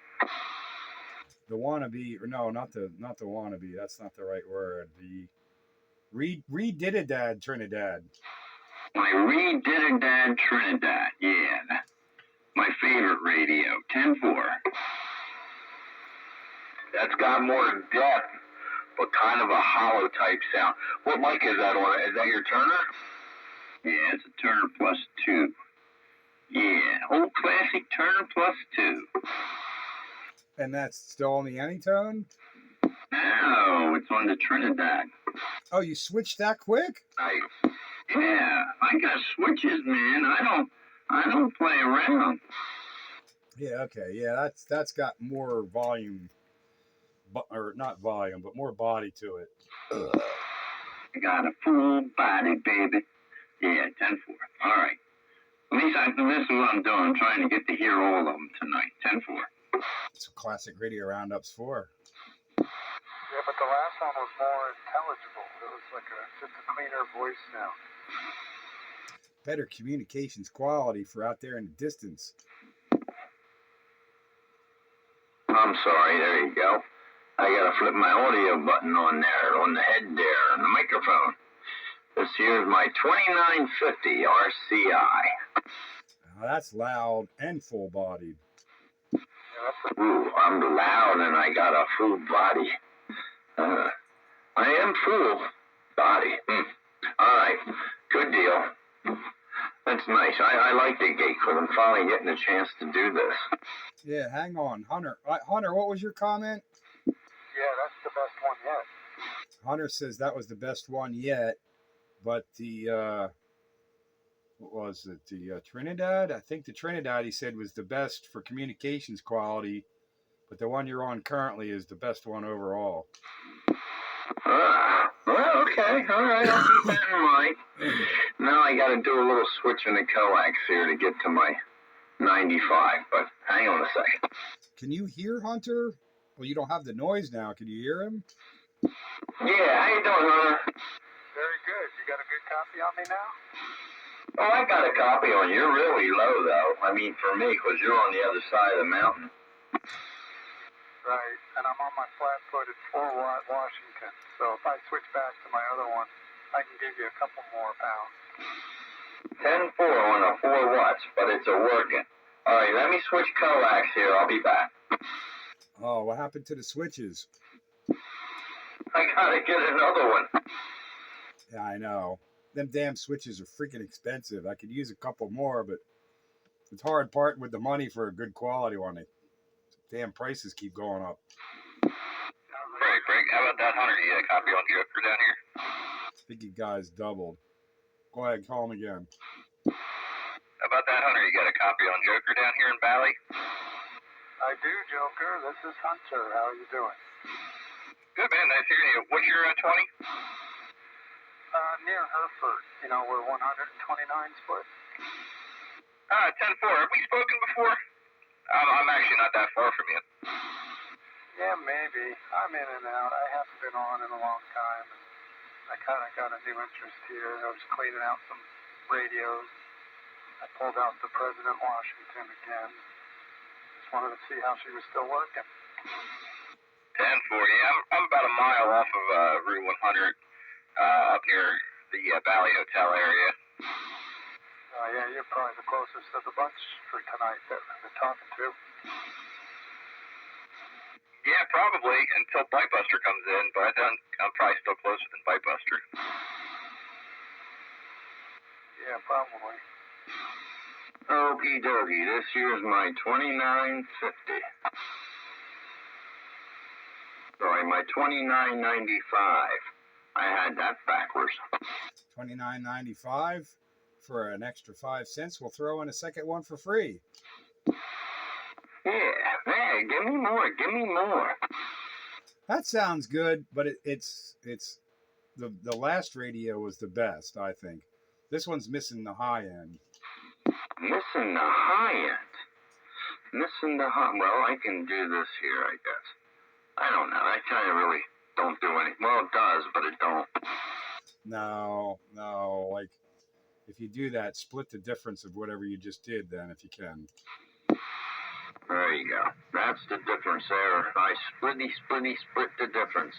The wannabe, or no, not the wannabe. That's not the right word. The redididad Trinidad. My redididad Trinidad, yeah. My favorite radio, 10-4. That's got more depth, but kind of a hollow type sound. What mic is that on? Is that your Turner? Yeah, it's a Turner Plus 2. Yeah, old classic Turner Plus 2. And that's still on the Anytone? No, it's on the Trinidad. Oh, you switched that quick? Yeah, I got switches, man. I don't play around. Yeah, okay. Yeah, that's got more volume, or not volume, but more body to it. I got a full body, baby. Yeah, 10-4. All right. At least this is what I'm doing. I'm trying to get to hear all of them tonight. 10-4. That's what Classic Radio Roundup's for. Yeah, but the last one was more intelligible. It was like just a cleaner voice sound. Better communications quality for out there in the distance. I'm sorry. There you go. I got to flip my audio button on there, on the head there, on the microphone. This here's my 2950 RCI. That's loud and full bodied. Ooh, I'm loud and I got a full body. I am full body. All right, good deal. That's nice. I like the gate because I'm finally getting a chance to do this. Yeah, hang on, Hunter. Hunter, what was your comment? Yeah, that's the best one yet. Hunter says that was the best one yet, but the what was it? The Trinidad? I think the Trinidad he said was the best for communications quality, but the one you're on currently is the best one overall. Well, okay. All right, I'll keep that in mind. Now I got to do a little switch in the coax here to get to my 95, but hang on a second. Can you hear Hunter? Well, you don't have the noise now. Can you hear him? Yeah, how you doing, Hunter? Very good. You got a good copy on me now? Oh, I got a copy on you. You're really low, though. I mean, for me, because you're on the other side of the mountain. Right, and I'm on my flat-footed 4-watt Washington, so if I switch back to my other one, I can give you a couple more pounds. 10-4 on a 4 watts, but it's a working. All right, let me switch coax here. I'll be back. Oh, what happened to the switches? I gotta get another one. Yeah, I know. Them damn switches are freaking expensive. I could use a couple more, but it's hard parting with the money for a good quality one. Damn prices keep going up. Frank, how about that Hunter? You got a copy on Joker down here? I think you guys doubled. Go ahead, call him again. How about that Hunter? You got a copy on Joker down here in Valley? I do, Joker. This is Hunter. How are you doing? Good, man. Nice hearing you. What's your 20? Near Hereford. You know where 129 split? 10-4. Have we spoken before? I'm actually not that far from you. Yeah, maybe. I'm in and out. I haven't been on in a long time. And I kind of got a new interest here. I was cleaning out some radios. I pulled out the President Washington again. Just wanted to see how she was still working. 10-4. Yeah, I'm about a mile off of Route 100 up near the Valley Hotel area. Yeah, you're probably the closest of the bunch for tonight that I've been talking to. Yeah, probably until Bitebuster comes in, but then I'm probably still closer than Bitebuster. Yeah, probably. Okie dokie, this here's my 2950. Sorry, my 2995. I had that backwards. $29.95 for an extra 5 cents. We'll throw in a second one for free. Yeah, hey, give me more, give me more. That sounds good, but it's the last radio was the best, I think. This one's missing the high end. Missing the high end. Missing the high. Well, I can do this here, I guess. I don't know. That kind of really don't do anything. Well, it does, but it don't. No. Like, if you do that, split the difference of whatever you just did then, if you can. There you go. That's the difference there. I split the difference.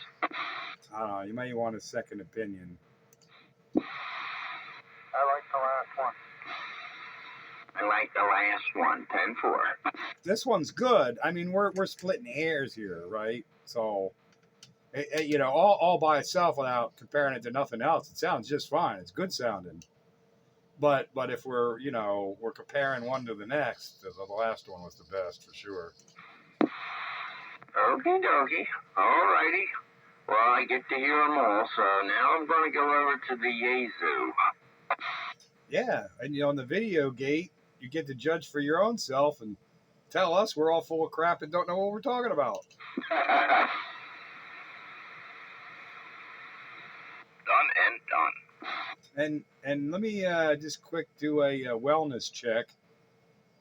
I don't know. You may want a second opinion. I like the last one. I like the last one, 10-4. This one's good. I mean, we're splitting hairs here, right? So, all by itself without comparing it to nothing else, it sounds just fine. It's good sounding. But if we're comparing one to the next, the last one was the best for sure. Okie dokie. Alrighty. Well, I get to hear them all, so now I'm going to go over to the Yazoo. Yeah, and in the video gate, you get to judge for your own self and tell us we're all full of crap and don't know what we're talking about. Done and done. And let me just quick do a wellness check.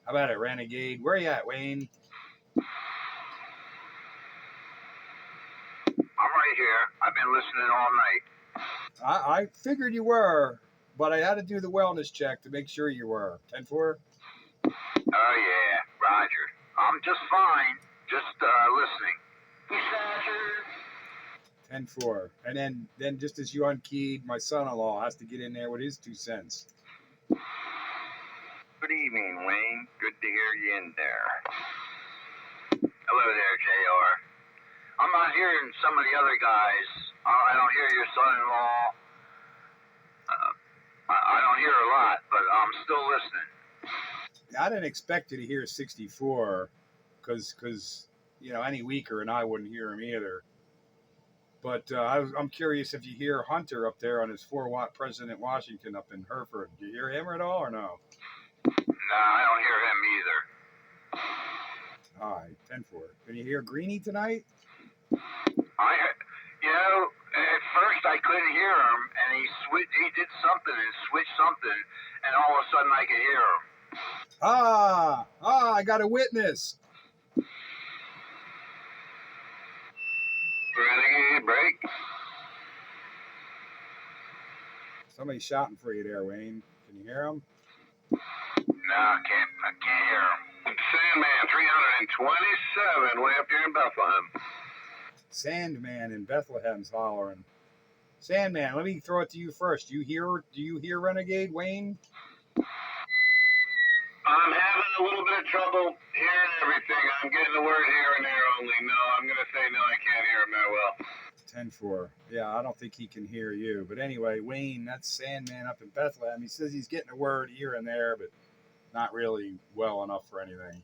How about it, Renegade? Where you at, Wayne? I'm right here. I've been listening all night. I figured you were, but I had to do the wellness check to make sure you were. 10-4? Oh, yeah. Roger. I'm just fine. Just listening. Yes, sir. 10-4. And then just as you unkeyed, my son-in-law has to get in there with his 2 cents. Who Good evening, Wayne. Good to hear you in there. Hello there, JR. I'm not hearing some of the other guys. I don't hear your son-in-law. I don't hear a lot, but I'm still listening. I didn't expect you to hear 64 because you know, any weaker and I wouldn't hear him either. But I'm curious if you hear Hunter up there on his 4-watt President Washington up in Hereford. Do you hear him at all or no? No, I don't hear him either. All right, 10-4. Can you hear Greenie tonight? At first I couldn't hear him, and he did something and switched something, and all of a sudden I could hear him. I got a witness. Renegade break. Somebody's shouting for you there, Wayne. Can you hear him? No, I can't hear him. Sandman 327, way up here in Bethlehem. Sandman in Bethlehem's hollering. Sandman, let me throw it to you first. Do you hear Renegade, Wayne? I'm having a little bit of trouble hearing everything. I'm getting the word here and there only. No, I'm going to say no, I can't hear him that well. 10-4. Yeah, I don't think he can hear you. But anyway, Wayne, that's Sandman up in Bethlehem. He says he's getting a word here and there, but not really well enough for anything.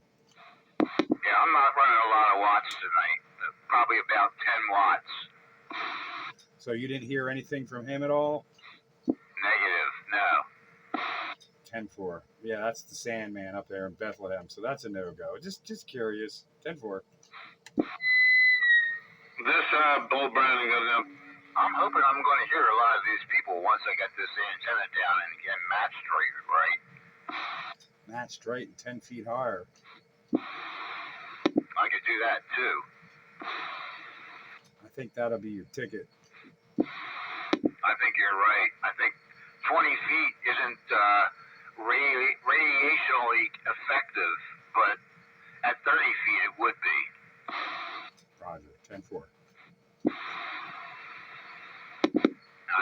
Yeah, I'm not running a lot of watts tonight. Probably about 10 watts. So you didn't hear anything from him at all? Negative, no. 10-4. Yeah, that's the Sandman up there in Bethlehem. So that's a no-go. Just curious. 10-4. This Bull Browning goes up. I'm hoping I'm going to hear a lot of these people once I get this antenna down and get matched right. Match straight and 10 feet higher. I could do that too. I think that'll be your ticket. I think you're right. I think 20 feet isn't radiationally effective, but at 30 feet it would be. Roger. 10-4. I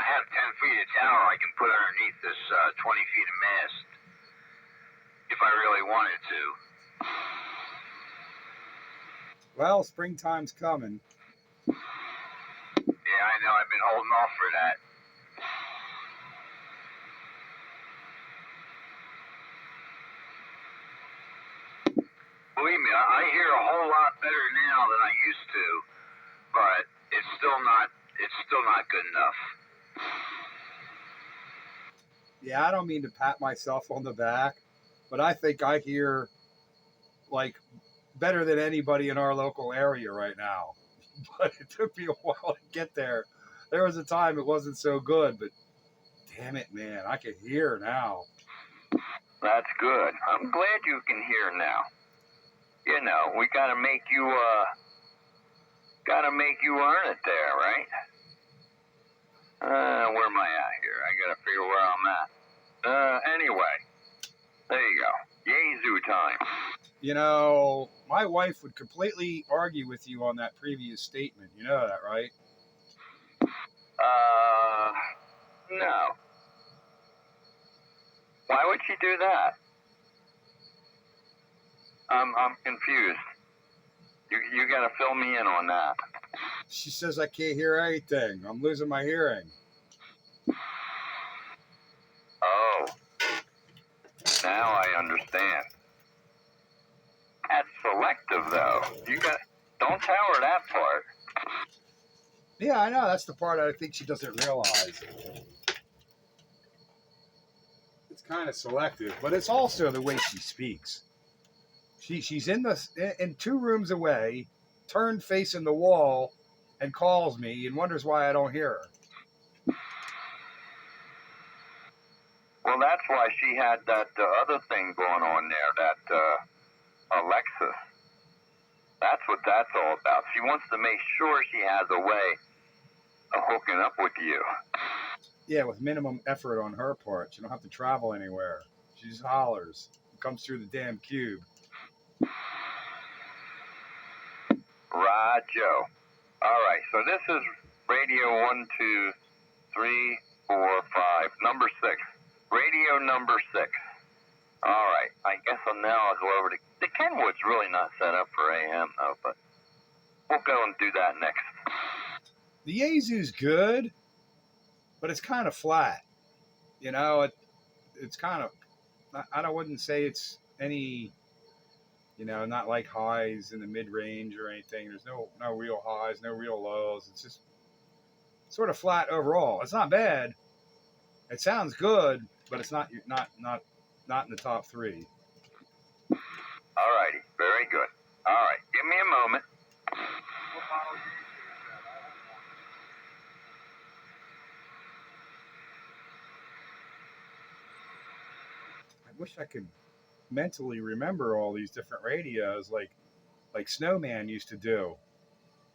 have 10 feet of tower I can put underneath this 20 feet of mast if I really wanted to. Well, springtime's coming. Yeah, I know. I've been holding off for that. Believe me, I hear a whole lot better now than I used to, but it's still not good enough. Yeah, I don't mean to pat myself on the back, but I think I hear like better than anybody in our local area right now. But it took me a while to get there. There was a time it wasn't so good, but damn it, man, I can hear now. That's good. I'm glad you can hear now. You know, we gotta make you earn it there, right? Where am I at here? I gotta figure where I'm at. Anyway, there you go. Yazoo time. You know, my wife would completely argue with you on that previous statement. You know that, right? No. Why would she do that? I'm confused. You gotta fill me in on that. She says I can't hear anything. I'm losing my hearing. Oh. Now I understand. That's selective, though. Don't tell her that part. Yeah, I know. That's the part I think she doesn't realize. It's kind of selective, but it's also the way she speaks. She's in 2 rooms away, turned facing the wall, and calls me and wonders why I don't hear her. Well, that's why she had that other thing going on there, that Alexis. That's what that's all about. She wants to make sure she has a way of hooking up with you. Yeah, with minimum effort on her part. She don't have to travel anywhere. She just hollers. Comes through the damn cube. Right, All right, so this is radio 1, 2, 3, 4, 5, number 6. Radio number 6. All right. I guess now I'll go over to the Kenwood's really not set up for AM though, but we'll go and do that next. The Yaesu's good, but it's kind of flat. You know, it's kind of, I wouldn't say it's any, you know, not like highs in the mid range or anything. There's no real highs, no real lows. It's just sort of flat overall. It's not bad. It sounds good, but it's not in the top three. All righty. Very good. All right. Give me a moment. I wish I could mentally remember all these different radios like Snowman used to do.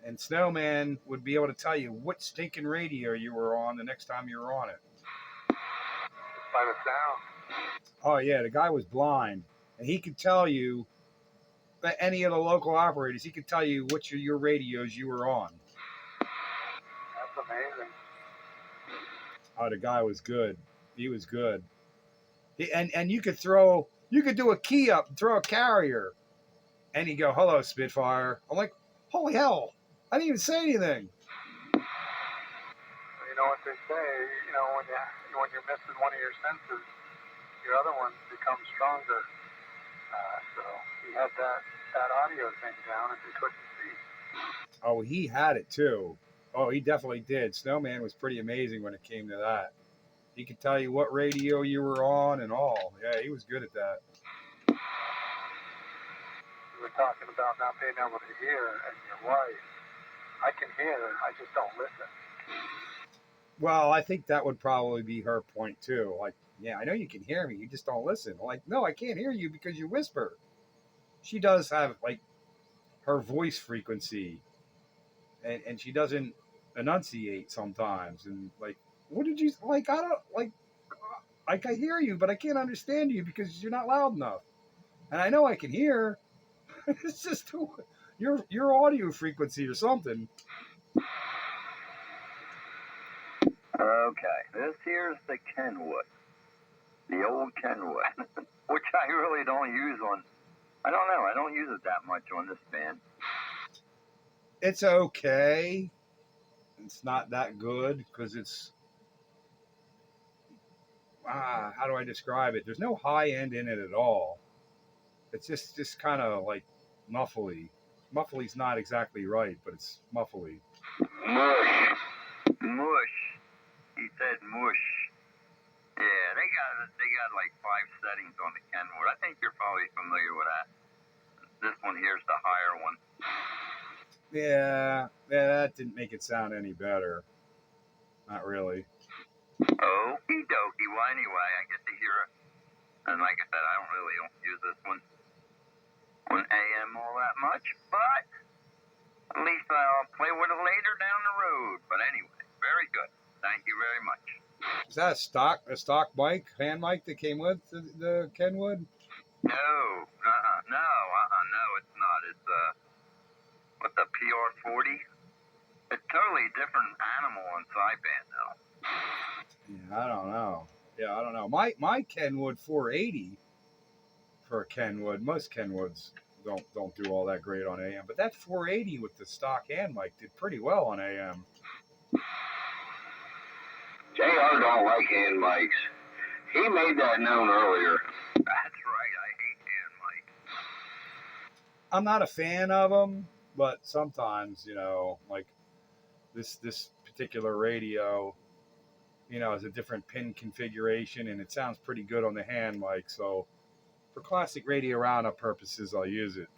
And Snowman would be able to tell you what stinking radio you were on the next time you were on it. By the sound. Oh yeah, the guy was blind, and he could tell you. But any of the local operators, he could tell you which of your radios you were on. That's amazing. Oh, the guy was good. He was good. And you could do a key up and throw a carrier, and he'd go, "Hello, Spitfire." I'm like, "Holy hell! I didn't even say anything." You know what they say, you know, when you're missing one of your senses, your other one becomes stronger. So he had that audio thing down and he couldn't see. Oh, he had it too. Oh, he definitely did. Snowman was pretty amazing when it came to that. He could tell you what radio you were on and all. Yeah, he was good at that. We were talking about not being able to hear, and your wife. I can hear, I just don't listen. Well, I think that would probably be her point too. Like, yeah, I know you can hear me, you just don't listen. I'm like, no, I can't hear you because you whisper. She does have like her voice frequency, and she doesn't enunciate sometimes. And like, what did you like? I don't like. I hear you, but I can't understand you because you're not loud enough. And I know I can hear. It's just your audio frequency or something. Okay, this here's the Kenwood. The old Kenwood, which I really don't use on, I don't know, I don't use it that much on this band. It's okay. It's not that good because it's, how do I describe it? There's no high end in it at all. It's just kind of like muffly. Muffly's not exactly right, but it's muffly. Mush. Mush. He said mush. Yeah, they got like 5 settings on the Kenwood. I think you're probably familiar with that. This one here's the higher one. Yeah, that didn't make it sound any better. Not really. Okie dokie. Well, anyway, I get to hear it. And like I said, I don't use this one on AM all that much, but at least I'll play with it later down the road. But anyway, very good. Thank you very much. Is that a stock mic, hand mic that came with the Kenwood? No, no, it's not. It's what's the PR40? It's totally different animal on sideband though. Yeah, I don't know. Yeah, I don't know. My Kenwood 480 for a Kenwood. Most Kenwoods don't do all that great on AM, but that 480 with the stock hand mic did pretty well on AM. JR don't like hand mics. He made that known earlier. That's right. I hate hand mics. I'm not a fan of them, but sometimes, you know, like this particular radio, you know, is a different pin configuration, and it sounds pretty good on the hand mic. So for classic radio roundup purposes, I'll use it.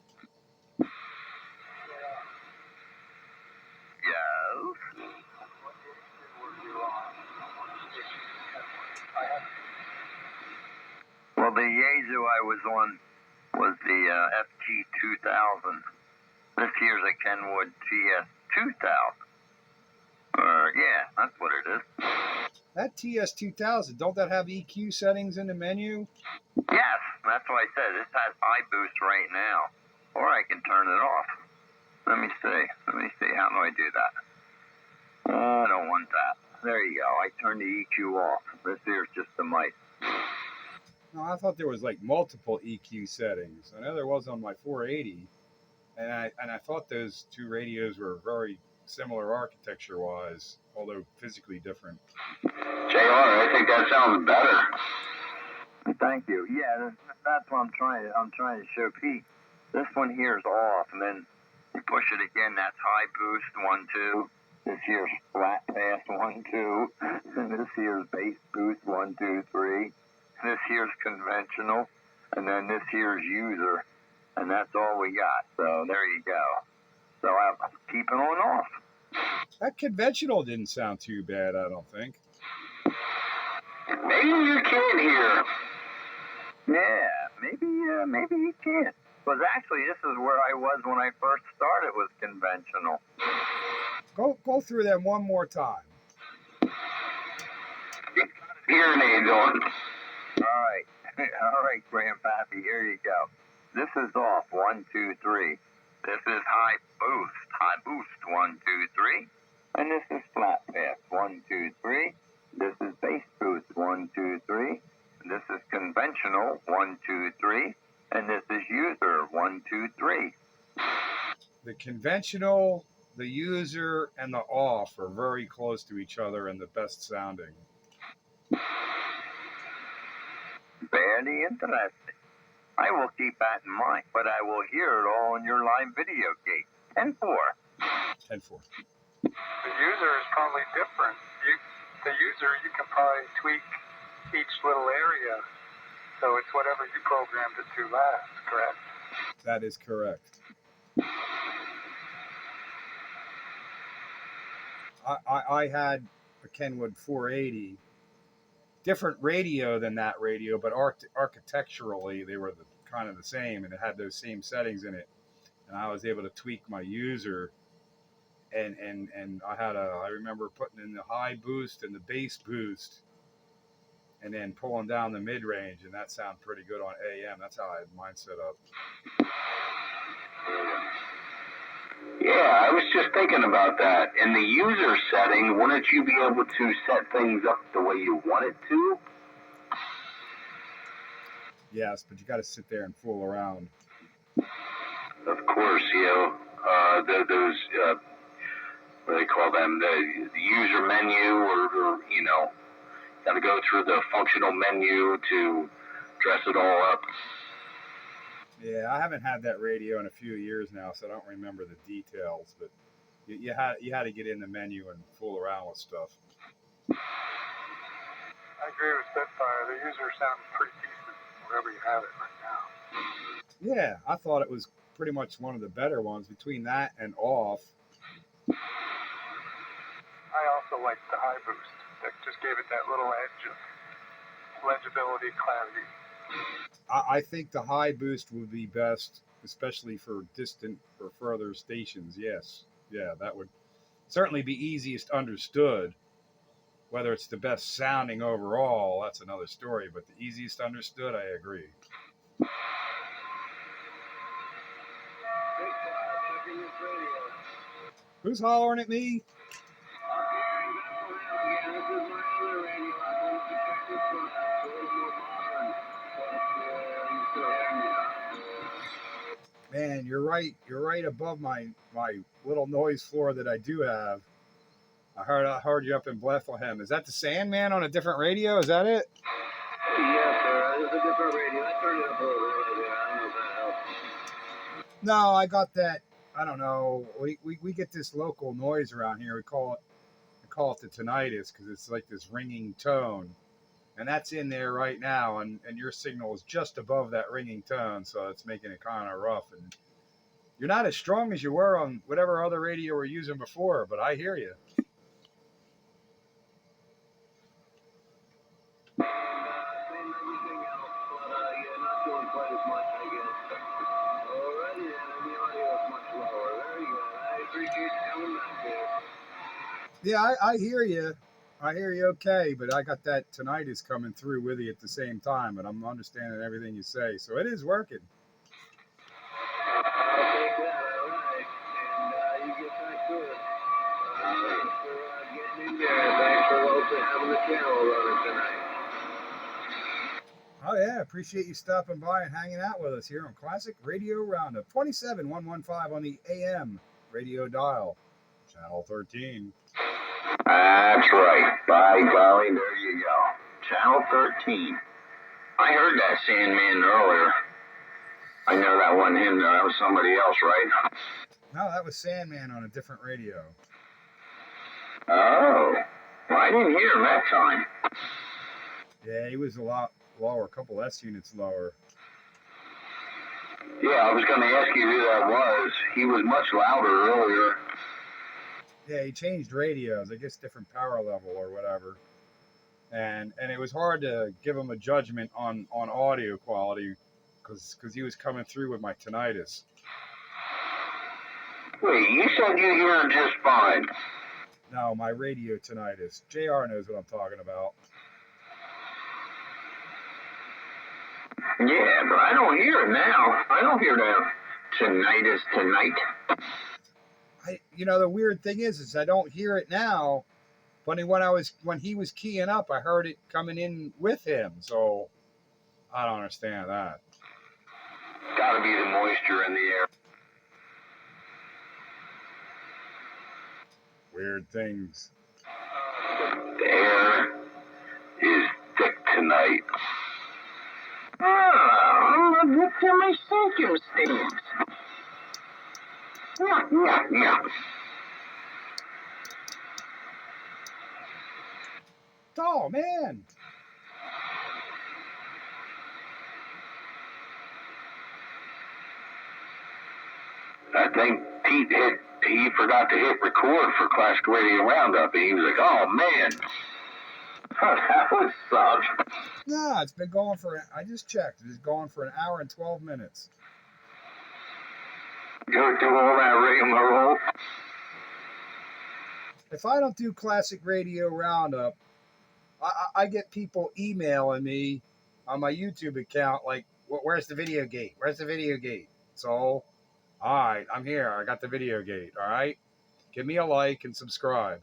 Well, the Yaesu I was on was the FT2000. This here's a Kenwood TS2000. Yeah, that's what it is. That TS2000, don't that have EQ settings in the menu? Yes, that's what I said. This has high boost right now. Or I can turn it off. Let me see. How do I do that? I don't want that. There you go. I turned the EQ off. This here's just the mic. No, I thought there was like multiple EQ settings. I know there was on my 480, and I thought those two radios were very similar architecture wise, although physically different. JR, I think that sounds better. Thank you. Yeah, that's what I'm trying to show Pete. This one here is off, and then you push it again. That's high boost 1 2. This here's flat pass 1 2, and this here's bass boost 1 2 3. This here's conventional, and then this here's user, and that's all we got. So there you go. So I'm keeping on off. That conventional didn't sound too bad, I don't think. Maybe you can hear. Yeah, maybe you can. Because actually, this is where I was when I first started with conventional. Go through them one more time. Hearing aids on. All right, Grandpappy, here you go. This is off 1 2 3. This is high boost 1 2 3. And this is flat pass 1 2 3. This is bass boost 1 2 3. This is conventional 1 2 3. And this is user 1 2 3. The conventional, the user, and the off are very close to each other and the best sounding. Very interesting. I will keep that in mind, but I will hear it all in your live video gate. 10-4. 10-4. The user is probably different. The user, you can probably tweak each little area, so it's whatever you programmed it to last, correct? That is correct. I had a Kenwood 480, different radio than that radio, but architecturally they were kind of the same, and it had those same settings in it. And I was able to tweak my user, and I remember putting in the high boost and the bass boost, and then pulling down the mid range, and that sounded pretty good on AM. That's how I had mine set up. Yeah, I was just thinking about that. In the user setting, wouldn't you be able to set things up the way you want it to? Yes, but you got to sit there and fool around. Of course, those what do they call them? The user menu, or got to go through the functional menu to dress it all up. Yeah, I haven't had that radio in a few years now, so I don't remember the details. But you had to get in the menu and fool around with stuff. I agree with Spitfire. The user sounds pretty decent wherever you have it right now. Yeah, I thought it was pretty much one of the better ones between that and off. I also liked the high boost. That just gave it that little edge of legibility, clarity. I think the high boost would be best, especially for distant or further stations. Yes. Yeah, that would certainly be easiest understood. Whether it's the best sounding overall, that's another story, but the easiest understood, I agree. Who's hollering at me? Man, you're right. You're right above my little noise floor that I do have. I heard you up in Bethlehem. Is that the Sandman on a different radio? Is that it? Yes, sir. It's a different radio. I turned it up a little bit right there. I don't know if that helps. No, I got that. I don't know. We get this local noise around here. We call it the tinnitus because it's like this ringing tone. And that's in there right now, and your signal is just above that ringing tone, so it's making it kind of rough. And you're not as strong as you were on whatever other radio we're using before, but I hear you. Same everything else, but not doing quite as much, I guess. Alrighty, and the audio is much lower. Very good. I appreciate you coming back there. Yeah, I hear you. I hear you okay, but I got that tinnitus coming through with you at the same time, and I'm understanding everything you say, so it is working. I'll take that, alright. And you get back to it. Thanks for getting in there. Thanks for having the channel running tonight. Oh yeah, appreciate you stopping by and hanging out with us here on Classic Radio Roundup 27115 on the AM radio dial, channel 13. That's right. By golly, there you go. Channel 13. I heard that Sandman earlier. I know that wasn't him, though. That was somebody else, right? No, that was Sandman on a different radio. Oh. Well, I didn't hear him that time. Yeah, he was a lot lower, a couple S units lower. Yeah, I was going to ask you who that was. He was much louder earlier. Yeah, he changed radios, I guess different power level or whatever. And it was hard to give him a judgment on audio quality because he was coming through with my tinnitus. Wait, you said you hear him just fine. No, my radio tinnitus. JR knows what I'm talking about. Yeah, but I don't hear it now. I don't hear that tinnitus tonight. The weird thing is I don't hear it now, but when he was keying up, I heard it coming in with him. So I don't understand that. Gotta be the moisture in the air. Weird things. The air is thick tonight. Oh, look at my circumstance. Yeah. Oh, man. I think he forgot to hit record for Classic Radio Roundup, and he was like, oh, man. That would suck. No, it's been going I just checked. It's going for an hour and 12 minutes. Go through all that rigmarole. If I don't do Classic Radio Roundup, I get people emailing me on my YouTube account like, where's the video gate? Where's the video gate? So, all right, I'm here. I got the video gate, all right? Give me a like and subscribe.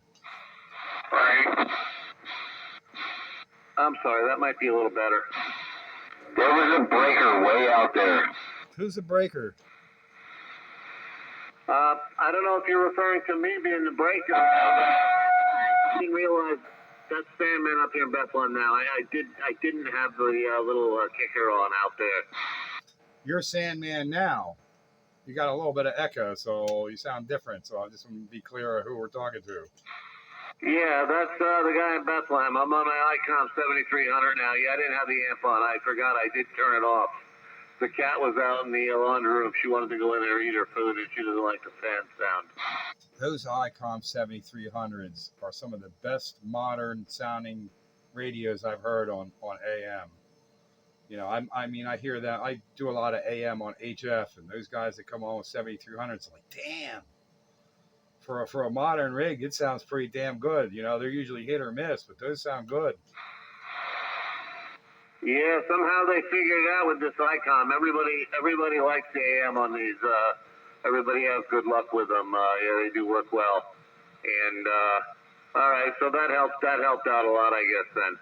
Right. I'm sorry, that might be a little better. There was a breaker way out there. Who's the breaker? I don't know if you're referring to me being the breaker. I didn't realize that's Sandman up here in Bethlehem now. I didn't have the little kicker on out there. You're Sandman now. You got a little bit of echo, so you sound different. So I just want to be clear who we're talking to. Yeah, that's the guy in Bethlehem. I'm on my ICOM 7300 now. Yeah, I didn't have the amp on. I forgot I did turn it off. The cat was out in the laundry room. She wanted to go in there and eat her food, and she doesn't like the fan sound. Those ICOM 7300s are some of the best modern sounding radios I've heard on AM. I hear that. I do a lot of AM on HF, and those guys that come on with 7300s, like, damn. For a modern rig, it sounds pretty damn good. They're usually hit or miss, but those sound good. Yeah, somehow they figured it out with this ICOM. Everybody likes the AM on these. Everybody has good luck with them. Yeah, they do work well. And all right, so that helped out a lot, I guess then.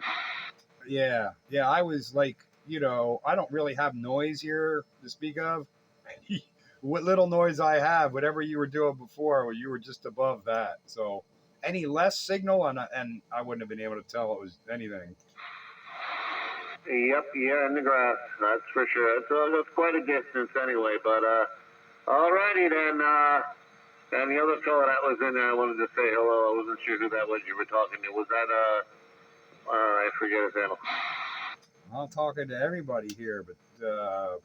Yeah. I was like, I don't really have noise here to speak of. What little noise I have, whatever you were doing before, you were just above that. So any less signal, and I wouldn't have been able to tell it was anything. Yep, yeah, in the grass, that's for sure. It's quite a distance anyway, but alrighty then. And the other fellow that was in there, I wanted to say hello. I wasn't sure who that was you were talking to. Was that I forget his handle. I'm talking to everybody here, but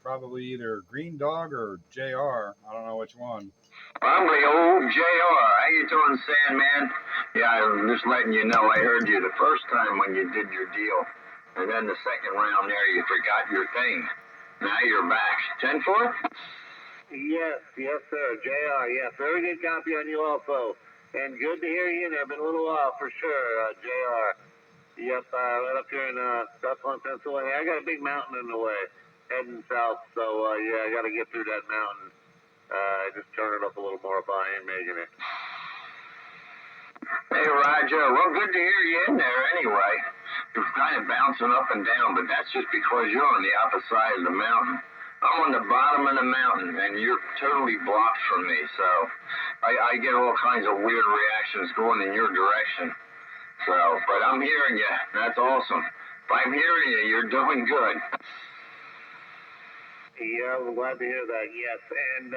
probably either Green Dog or JR. I don't know which one. I'm the old JR. How you doing, Sandman? Yeah, I'm just letting you know I heard you the first time when you did your deal. And then the second round there, you forgot your thing. Now you're back. 10-4? Yes, sir. JR, yes. Very good copy on you also. And good to hear you. It's been a little while for sure, JR. Yep, right up here in Bethlehem, Pennsylvania. I got a big mountain in the way, heading south. So, yeah, I got to get through that mountain. I just turn it up a little more if I ain't making it. Hey, Roger. Well, good to hear you in there anyway. you're kind of bouncing up and down, but that's just because you're on the opposite side of the mountain. I'm on the bottom of the mountain, and you're totally blocked from me, so I get all kinds of weird reactions going in your direction. So, but I'm hearing you. That's awesome. If I'm hearing you, you're doing good. Yeah, I'm glad to hear that. Yes, and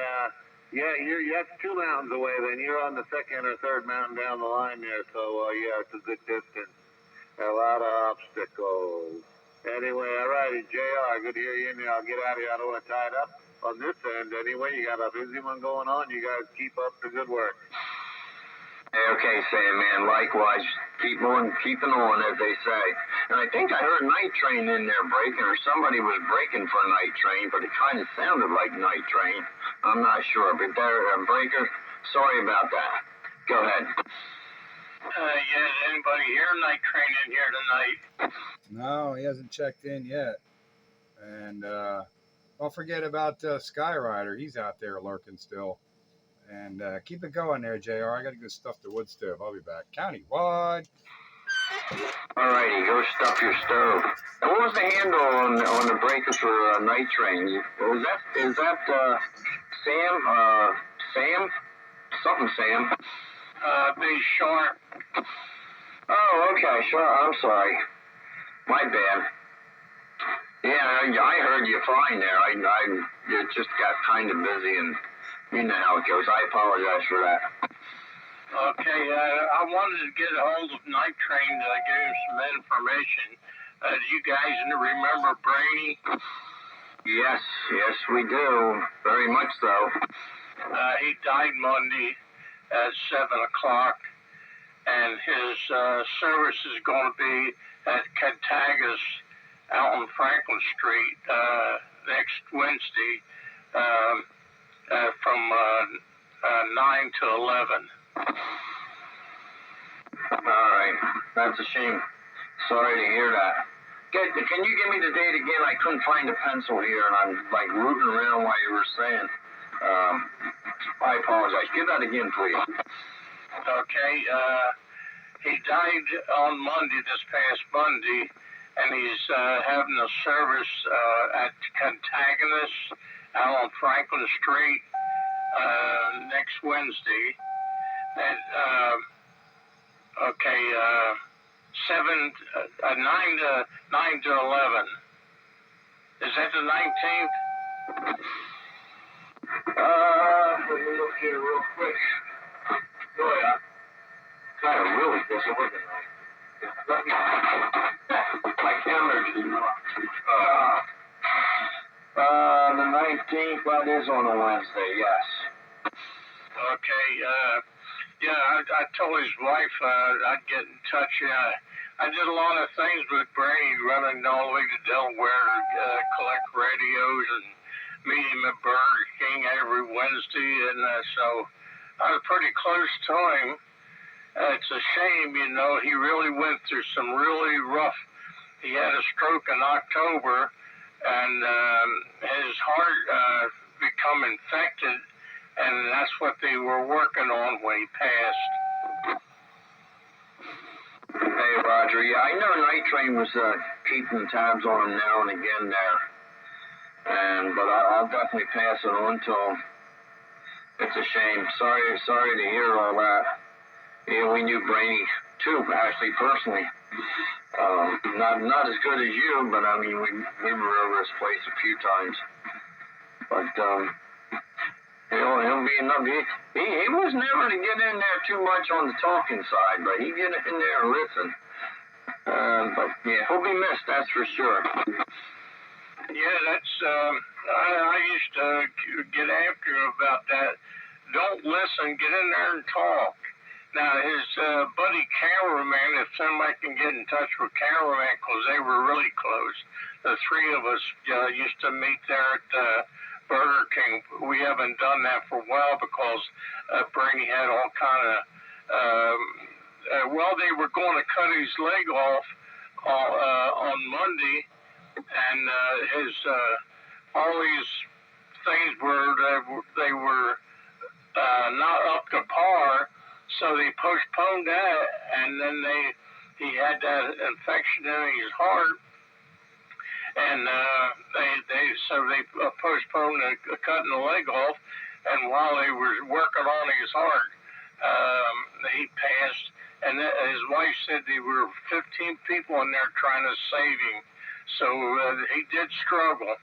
yeah, that's 2 mountains away. Then you're on the second or third mountain down the line there. So yeah, it's a good distance. A lot of obstacles. Anyway, all righty, JR, good to hear you in there. I'll get out of here. I don't want to tie it up on this end. Anyway, you got a busy one going on. You guys keep up the good work. Hey, okay, Sam, man. Likewise. Keep on keeping on, as they say. And I think I heard Night Train in there breaking, or somebody was breaking for Night Train, but it kind of sounded like Night Train. I'm not sure, but there, Breaker, sorry about that. Go ahead. Yeah, is anybody here Night Train in here tonight? No, he hasn't checked in yet. And don't forget about Skyrider. He's out there lurking still. And keep it going there, JR. I got to go stuff the wood stove. I'll be back. Countywide. All righty, go stuff your stove. And what was the handle on the breakers for Night Train? Is that Sam? Sam? Something Sam. Be Sharp. Oh, okay, sure. I'm sorry. My bad. Yeah, I heard you fine there. It just got kind of busy, and you know how it goes. I apologize for that. Okay, I wanted to get a hold of Night Train to give him some information. Do you guys remember Brainy? Yes, we do. Very much so. He died Monday at 7 o'clock, and his service is going to be at Cattaraugus out on Franklin Street next Wednesday from 9 to 11. All right, that's a shame. Sorry to hear that. Can you give me the date again? I couldn't find a pencil here, and I'm like rooting around while you were saying. I apologize. Give that again, please. Okay, he died on Monday, this past Monday, and he's having a service at Cattaraugus out on Franklin Street next Wednesday. At 9 to 11. Is that the 19th? Let me look here real quick. Oh yeah, kind of really busy looking like. Let me. My camera's the 19th. That is on a Wednesday. Yes. Okay. Yeah, I told his wife I'd get in touch. I did a lot of things with Brainy, running all the way to Delaware to collect radios and meet him at Burger King every Wednesday, and so I was pretty close to him. It's a shame, you know, he really went through some really rough. He had a stroke in October, and his heart become infected, and that's what they were working on when he passed. Hey, Roger. Yeah, I know Night Train was keeping tabs on him now and again there. But I'll definitely pass it on to him. It's a shame. Sorry to hear all that. Yeah, we knew Brainy too, actually, personally. Not as good as you, but I mean, we were over his place a few times. But he'll be enough. He was never to get in there too much on the talking side, but he get in there and listen. But yeah, he'll be missed, that's for sure. Yeah, that's. I used to get after him about that. Don't listen, get in there and talk. Now, his buddy cameraman, if somebody can get in touch with cameraman, because they were really close. The three of us used to meet there at Burger King. We haven't done that for a while because Brainy had all kind of. They were going to cut his leg off on Monday, and his all these things they were not up to par. So they postponed that, and then he had that infection in his heart, and they postponed cutting the leg off. And while they were working on his heart, he passed. And his wife said there were 15 people in there trying to save him. So he did struggle.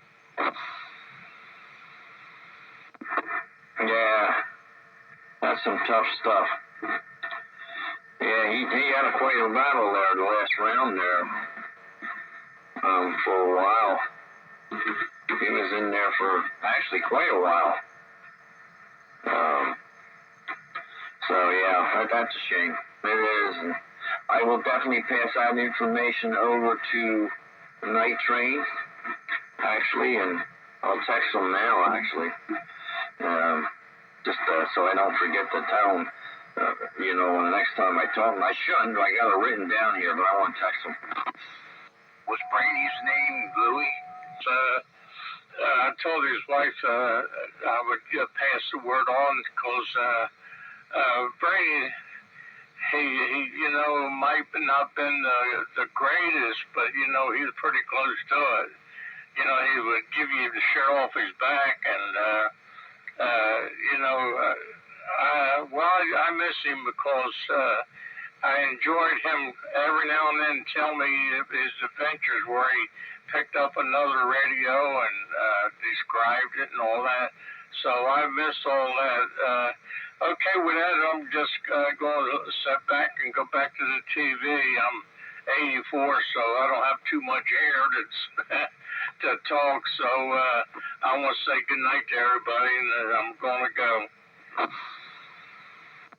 Yeah, that's some tough stuff. Yeah, he had quite a battle there the last round there. For a while. He was in there for actually quite a while. So yeah, that's a shame. It is. And I will definitely pass that information over to the night train, actually, and I'll text them now, actually. Just so I don't forget to tell them, the next time I talk them. I shouldn't. I got it written down here, but I want to text them. Was Brady's name Louie? I told his wife I would pass the word on because Brady, he might not been the greatest, but he was pretty close to it. He would give you the shirt off his back, and I miss him because I enjoyed him every now and then tell me his adventures where he picked up another radio and described it and all that. So I miss all that. Okay, with that, I'm just going to sit back and go back to the TV. I'm 84, so I don't have too much air to talk. So I want to say good night to everybody, and I'm going to go.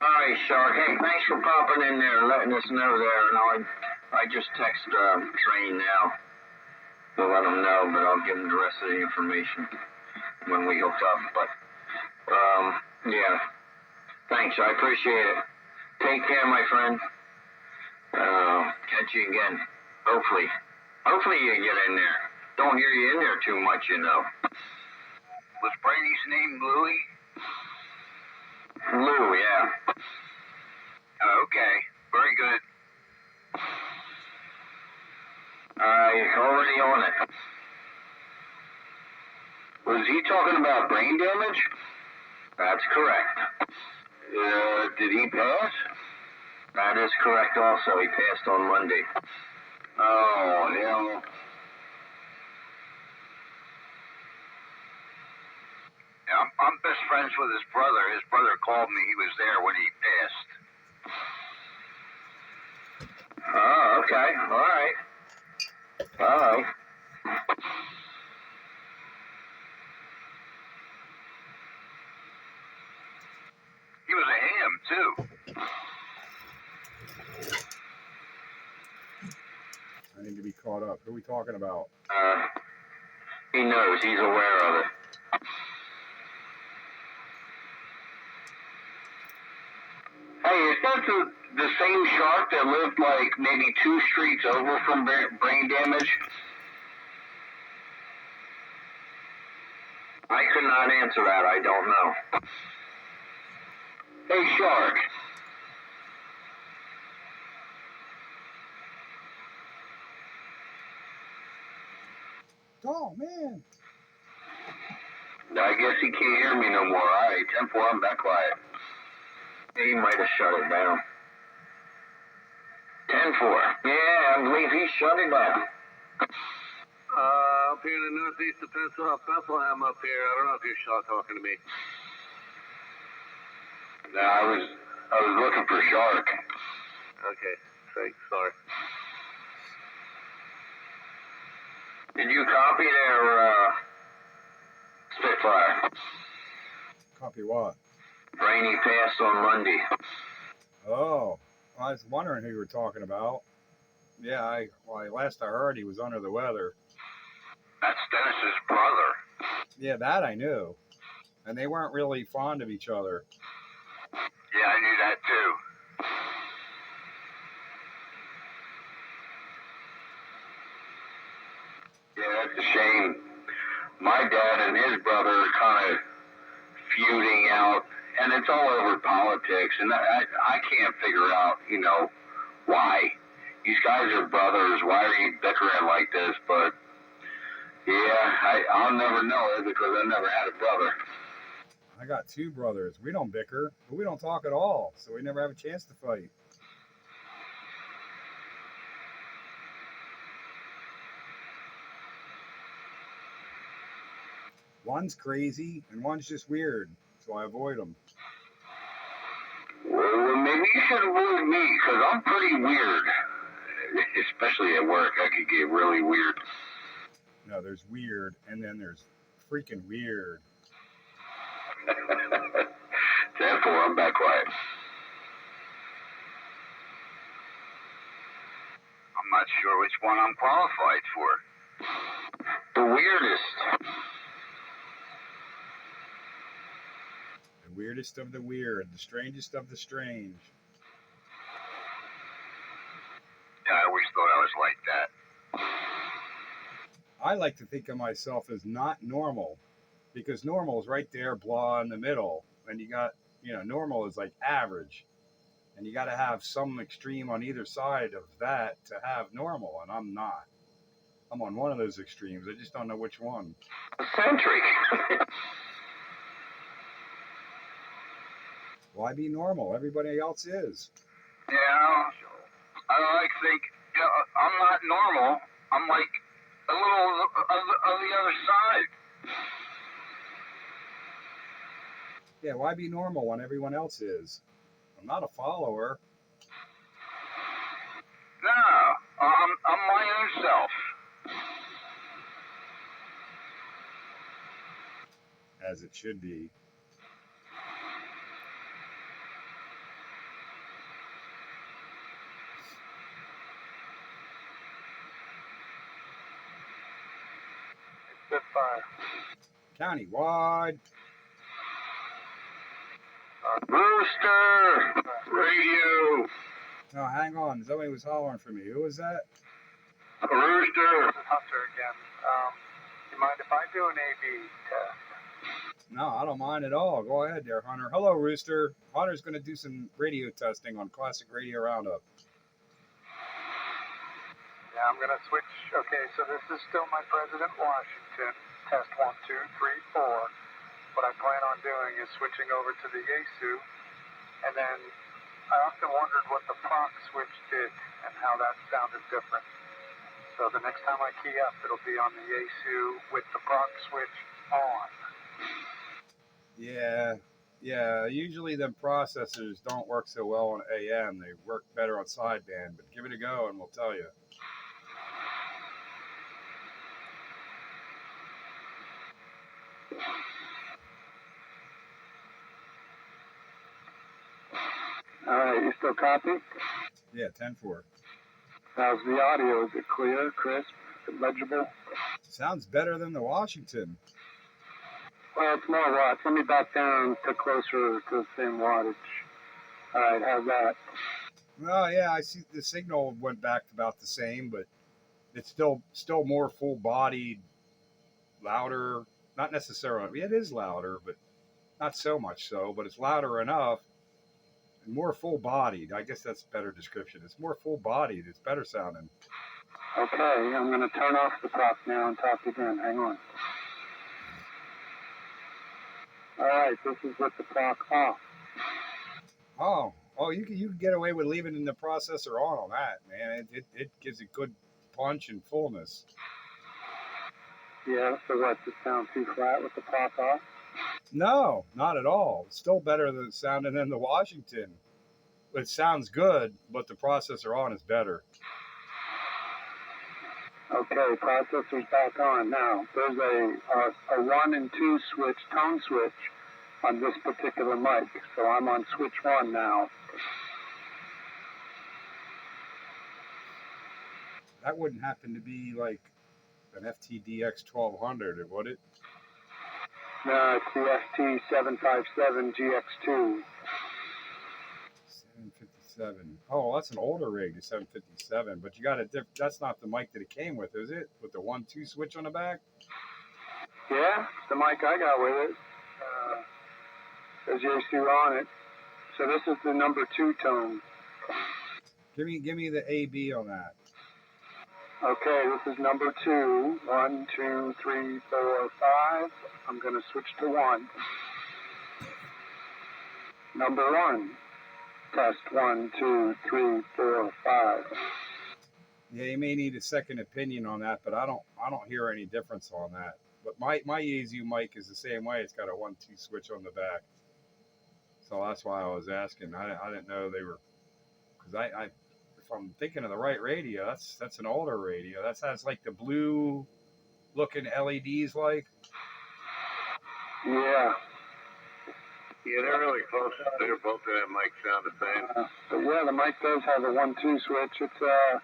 All right, Shark. Hey, thanks for popping in there and letting us know there. And I just text Train now to let them know, but I'll give them the rest of the information when we hook up. But yeah, thanks. I appreciate it. Take care, my friend. Catch you again. Hopefully you get in there. Don't hear you in there too much, Was Brady's name Louie? Lou, yeah. Okay, very good. Already on it. Was he talking about brain damage? That's correct. Did he pass? That is correct also. He passed on Monday. Oh, yeah. I'm best friends with his brother. His brother called me. He was there when he passed. Oh, okay. All right. Uh-oh. He was a ham, too. I need to be caught up. Who are we talking about? He knows. He's aware of it. Hey, is that the same shark that lived like maybe 2 streets over from brain damage? I could not answer that. I don't know. Hey, Shark. Oh, man. I guess he can't hear me no more. All right, 10-4, I'm back quiet. He might have shut it down. 10-4. Yeah, I believe he shut it down. Up here in the northeast of Bethlehem up here. I don't know if you're talking to me. No, I was looking for Shark. Okay, thanks. Sorry. Did you copy their Spitfire? Copy what? Brainy passed on Monday. Oh, I was wondering who you were talking about. Yeah, last I heard he was under the weather. That's Dennis's brother. Yeah, that I knew. And they weren't really fond of each other. Yeah, I knew that too. Yeah, that's a shame. My dad and his brother are kind of feuding out, and it's all over politics, and I can't figure out, why. these guys are brothers. Why are you bickering like this? But yeah, I'll never know it because I never had a brother. I got two brothers. We don't bicker, but we don't talk at all, so we never have a chance to fight. One's crazy and one's just weird, so I avoid them. Well, maybe you should avoid me because I'm pretty weird. Especially at work, I could get really weird. No, there's weird, and then there's freaking weird. 10-4, I'm back quiet. I'm not sure which one I'm qualified for. The weirdest. The weirdest of the weird, the strangest of the strange. I always thought I was like that. I like to think of myself as not normal, because normal is right there, blah, in the middle. And you got, normal is like average. And you got to have some extreme on either side of that to have normal, and I'm not. I'm on one of those extremes. I just don't know which one. Eccentric. Why be normal? Everybody else is. Yeah, I like think, I'm not normal. I'm like a little of the other side. Yeah, why be normal when everyone else is? I'm not a follower. No, I'm my own self. As it should be. Good fire. Countywide. Rooster! Radio! No, hang on. Somebody was hollering for me. Who was that? Rooster! This is Hunter again. You mind if I do an A/B test? No, I don't mind at all. Go ahead there, Hunter. Hello, Rooster. Hunter's going to do some radio testing on Classic Radio Roundup. Yeah, I'm going to switch. Okay, so this is still my President Washington. Test 1, 2, 3, 4. What I plan on doing is switching over to the Yaesu. And then I often wondered what the proc switch did and how that sounded different. So the next time I key up, it'll be on the Yaesu with the proc switch on. Yeah. Usually them processors don't work so well on AM. They work better on sideband, but give it a go and we'll tell you. All right, you still copy? Yeah, 10-4. How's the audio? Is it clear, crisp, legible? Sounds better than the Washington. Well, it's more watts. Let me back down to closer to the same wattage. All right, how's that? Well, yeah, I see the signal went back about the same, but it's still more full-bodied, louder. Not necessarily. It is louder, but not so much so. But it's louder enough and more full-bodied. I guess that's a better description. It's more full-bodied. It's better sounding. Okay, I'm going to turn off the proc now and talk again. Hang on. All right, this is with the proc off. Oh, you can get away with leaving the processor on that, man. It gives it good punch and fullness. Yeah, so what, does it sound too flat with the proc off? No, not at all. It's still better than sounding than the Washington. It sounds good, but the processor on is better. Okay, processor's back on. Now, there's a 1 and 2 switch, tone switch, on this particular mic. So I'm on switch 1 now. That wouldn't happen to be like an FTDX 1200, would it? No, it's the ST757 GX2. 757. Oh, that's an older rig, the 757. But you got a that's not the mic that it came with, is it? With the 1-2 switch on the back? Yeah, it's the mic I got with it. There's Yaesu on it. So this is the number 2 tone. Give me the AB on that. Okay, this is number 2. 1, 2, 3, 4, 5. I'm going to switch to 1. Number 1. Test 1, 2, 3, 4, 5. Yeah, you may need a second opinion on that, but I don't hear any difference on that. But my Yaesu mic is the same way. It's got a 1-2 switch on the back. So that's why I was asking. I didn't know they were, because I if I'm thinking of the right radio, that's an older radio. That has like the blue looking LEDs like. Yeah. Yeah, they're really close. They're both of them mics sound the same. But yeah, the mic does have a 1-2 switch. It's a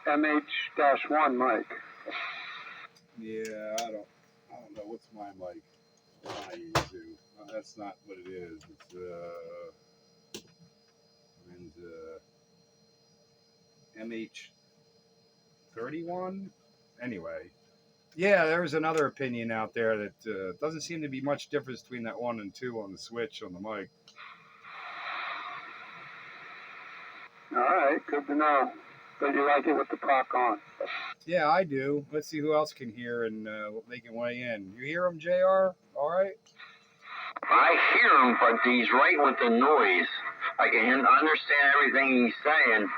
MH-1 mic. Yeah, I don't know what's my mic. My Yaesu. That's not what it is. It's MH31. Anyway, yeah, there's another opinion out there that doesn't seem to be much difference between that 1 and 2 on the switch on the mic. All right, good to know. But you like it with the proc on? Yeah, I do. Let's see who else can hear and they can weigh in. You hear him, JR? All right. I hear him, but he's right with the noise. I can understand everything he's saying,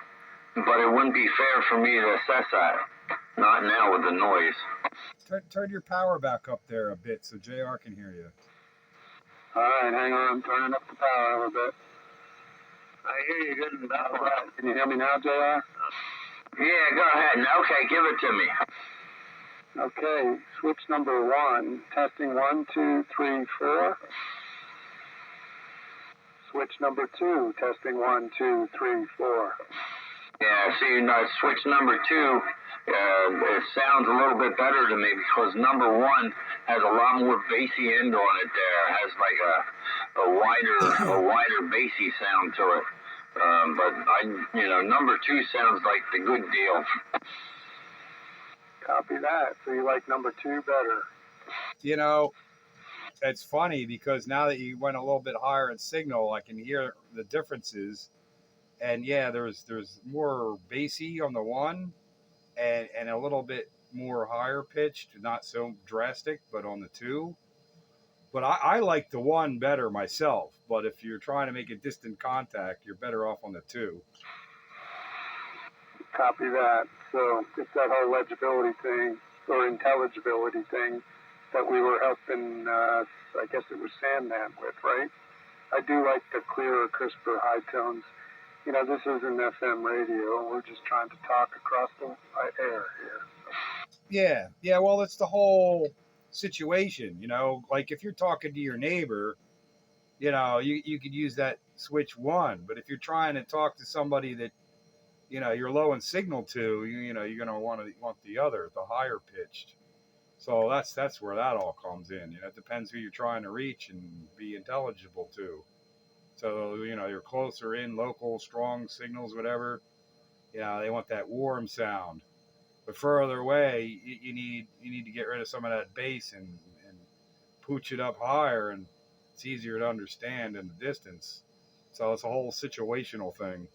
but it wouldn't be fair for me to assess that. Not now with the noise. Turn your power back up there a bit so JR can hear you. All right, hang on. I'm turning up the power a little bit. I hear you good and bad. Can you hear me now, JR? Yeah, go ahead. Okay, give it to me. Okay, switch number 1. Testing 1, 2, 3, 4. Switch number 2. Testing 1, 2, 3, 4. Yeah, see, switch number 2, it sounds a little bit better to me because number 1 has a lot more bassy end on it there. It has like a wider bassy sound to it. But number 2 sounds like the good deal. Copy that. So you like number 2 better? You know, it's funny because now that you went a little bit higher in signal, I can hear the differences. And yeah, there's more bassy on the 1 and a little bit more higher pitched, not so drastic, but on the 2. But I like the 1 better myself. But if you're trying to make a distant contact, you're better off on the 2. Copy that. So it's that whole legibility thing or intelligibility thing that we were helping, I guess it was Sandman with, right? I do like the clearer, crisper high tones. You know, this isn't FM radio. We're just trying to talk across the air here. Yeah. Well, it's the whole situation, like if you're talking to your neighbor, you could use that switch 1. But if you're trying to talk to somebody that, you're low in signal to, you're going to want the other, the higher pitched. So that's where that all comes in. It depends who you're trying to reach and be intelligible to. So, you're closer in, local, strong signals, whatever. They want that warm sound. But further away, you need to get rid of some of that bass and pooch it up higher, and it's easier to understand in the distance. So it's a whole situational thing.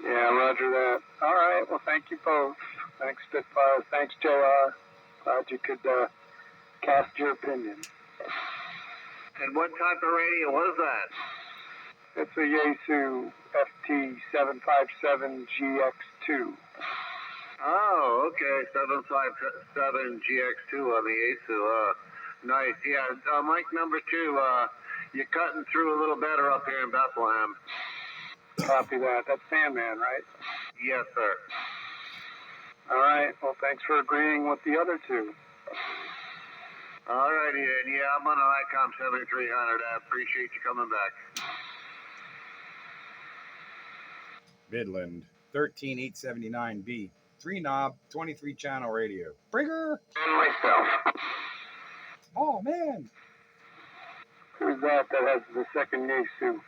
Yeah, roger that. All right, well, thank you both. Thanks, Spitfire. Thanks, JR. Glad you could cast your opinion. And what type of radio was that? It's a Yaesu FT757GX2. Oh, okay, 757 GX2 on the Yaesu. Nice, yeah. Mic number 2, you're cutting through a little better up here in Bethlehem. Copy that. That's Sandman, right? Yes, sir. All right, well, thanks for agreeing with the other 2. All righty, and yeah, I'm on an ICOM 7300. I appreciate you coming back. Midland, 13879B. 3-knob, 23-channel radio. Bringer! And myself. Oh, man. Who's that has the second Yaesu?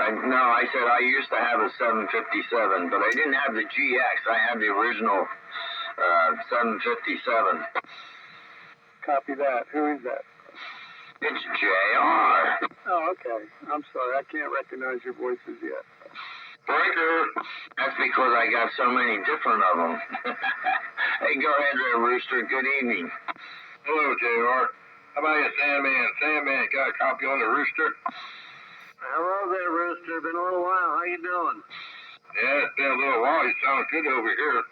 No, I said I used to have a 757, but I didn't have the GX. I had the original 757. Copy that. Who is that? It's JR. Oh, okay. I'm sorry. I can't recognize your voices yet. Breaker. That's because I got so many different of them. Hey, go ahead there, Rooster. Good evening. Hello, JR. How about you, Sandman? Sandman, got a copy on the Rooster? Hello there, Rooster. Been a little while. How you doing? Yeah, it's been a little while. You sound good over here.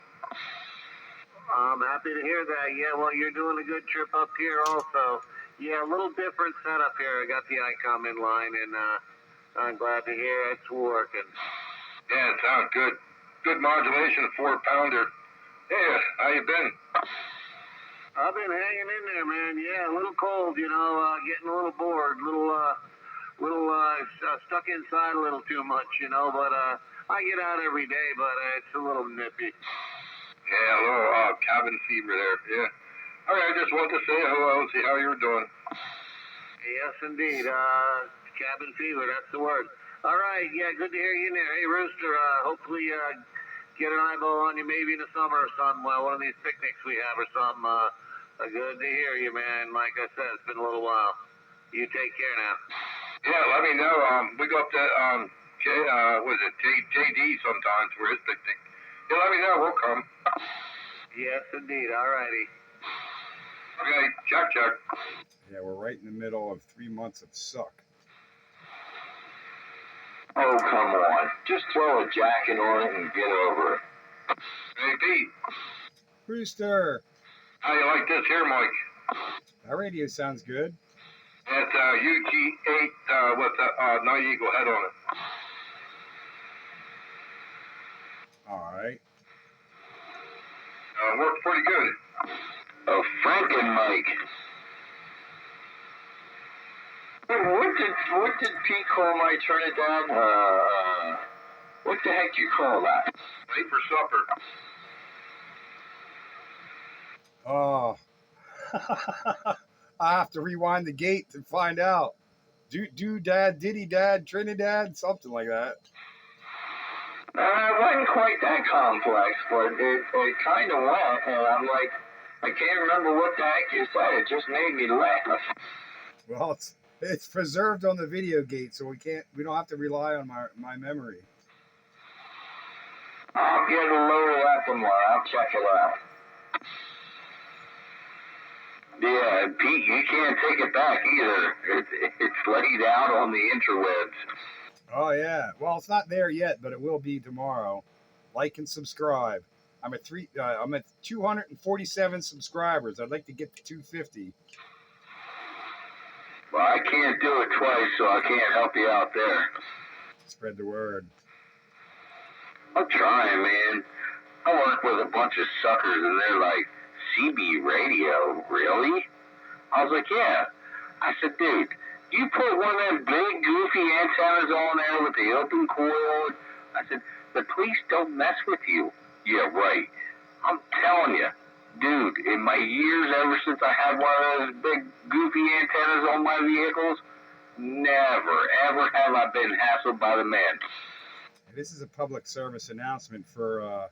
I'm happy to hear that. Yeah, well, you're doing a good trip up here also. Yeah, a little different setup here. I got the ICOM in line, and I'm glad to hear it's working. Yeah, it sounds good. Good modulation, 4-pounder. Yeah, how you been? I've been hanging in there, man. Yeah, a little cold, you know, getting a little bored, little stuck inside a little too much, you know, but I get out every day, but it's a little nippy. Yeah, a little cabin fever there, yeah. All right, I just wanted to say hello and see how you were doing. Yes, indeed. Cabin fever, that's the word. All right, yeah, good to hear you in there. Hey, Rooster, hopefully get an eyeball on you maybe in the summer or something, one of these picnics we have or something. Good to hear you, man. Like I said, it's been a little while. You take care now. Yeah, let me know. We go up to JD sometimes for his picnic. Yeah, let me know. We'll come. Yes, indeed. All righty. Okay, check. Yeah, we're right in the middle of 3 months of suck. Oh, come on. Just throw a jacket on it and get over it. Hey, Pete. Rooster, How you like this here, Mike? that radio sounds good. That's UG8 with a Night Eagle head on it. All right. Works pretty good. Oh, Franken Mike. What did Pete call my Trinidad? What the heck do you call that? Wait for supper. Oh, I have to rewind the gate to find out. Do dad, diddy dad, Trinidad, something like that. It wasn't quite that complex, but it kind of went, and I'm like, I can't remember what the heck you said. It just made me laugh. Well, it's preserved on the video gate, so we don't have to rely on my memory. I'll get a load of that tomorrow. I'll check it out. Yeah, Pete, you can't take it back either. It's laid out on the interwebs. Oh yeah. Well, it's not there yet, but it will be tomorrow. Like and subscribe. I'm at 247 subscribers. I'd like to get to 250. Well, I can't do it twice, so I can't help you out there. Spread the word. I'm trying, man. I work with a bunch of suckers, and they're like, CB radio, really? I was like, yeah. I said, dude, you put one of them big, goofy antennas on there with the open coil. I said, the police don't mess with you. Yeah, right. I'm telling you, dude, in my years ever since I had one of those big, goofy antennas on my vehicles, never, ever have I been hassled by the man. This is a public service announcement for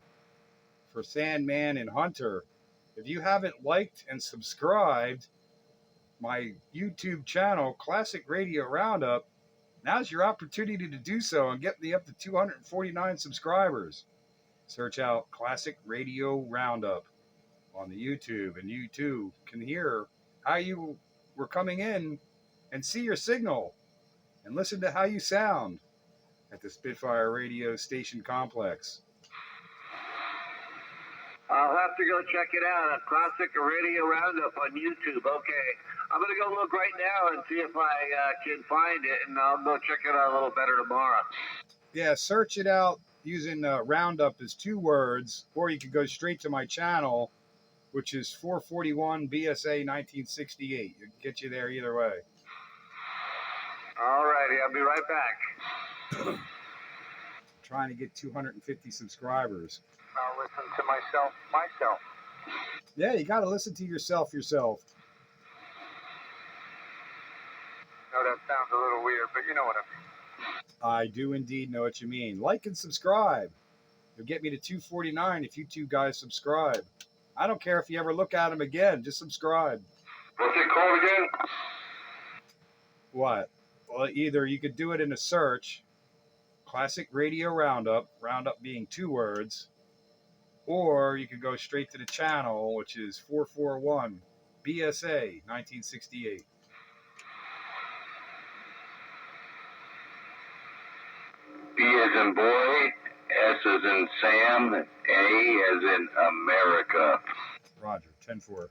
Sandman and Hunter. If you haven't liked and subscribed my YouTube channel, Classic Radio Roundup, now's your opportunity to do so and get me up to 249 subscribers. Search out Classic Radio Roundup on the YouTube, and you too can hear how you were coming in and see your signal and listen to how you sound at the Spitfire Radio Station Complex. I'll have to go check it out. A Classic Radio Roundup on YouTube. Okay. I'm going to go look right now and see if I can find it, and I'll go check it out a little better tomorrow. Yeah, search it out using Roundup as 2 words, or you can go straight to my channel, which is 441 BSA 1968. It'll get you there either way. All righty. I'll be right back. Trying to get 250 subscribers. I'll listen to myself. Yeah, you got to listen to yourself. No, that sounds a little weird, but you know what I mean. I do indeed know what you mean. Like and subscribe. You'll get me to 249 if you two guys subscribe. I don't care if you ever look at them again. Just subscribe. What's it called again? What? Well, either you could do it in a search, classic radio roundup, roundup being 2 words, or you could go straight to the channel, which is 441 BSA 1968. B as in boy, S as in Sam, A as in America. Roger, 10-4.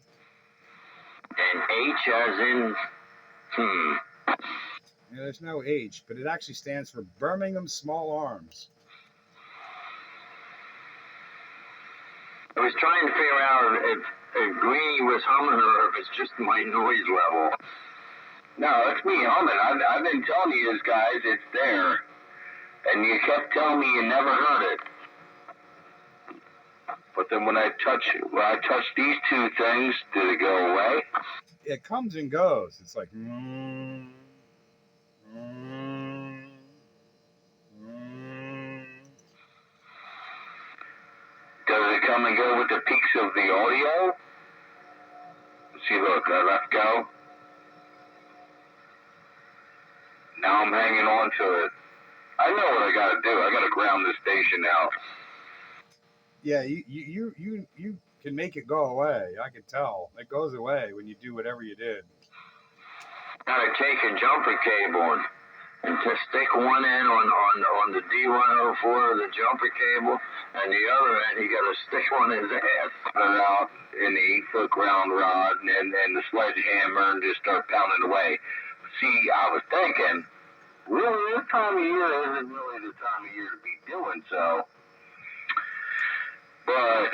And H as in Yeah, there's no H, but it actually stands for Birmingham Small Arms. I was trying to figure out if Greenie was humming or if it's just my noise level. No, it's me humming. I've been telling you guys it's there. And you kept telling me you never heard it. But then when I touch these 2 things, did it go away? It comes and goes. It's like, Does it come and go with the peaks of the audio? See, look, I let go. Now I'm hanging on to it. I know what I gotta do. I gotta ground this station out. Yeah, you can make it go away. I can tell. It goes away when you do whatever you did. Gotta take a jumper cable and to stick one end on the D104 of the jumper cable, and the other end you gotta stick one in his ass. Put it out in the 8-foot ground rod and the sledgehammer and just start pounding away. See, I was thinking, really, this time of year isn't really the time of year to be doing so. But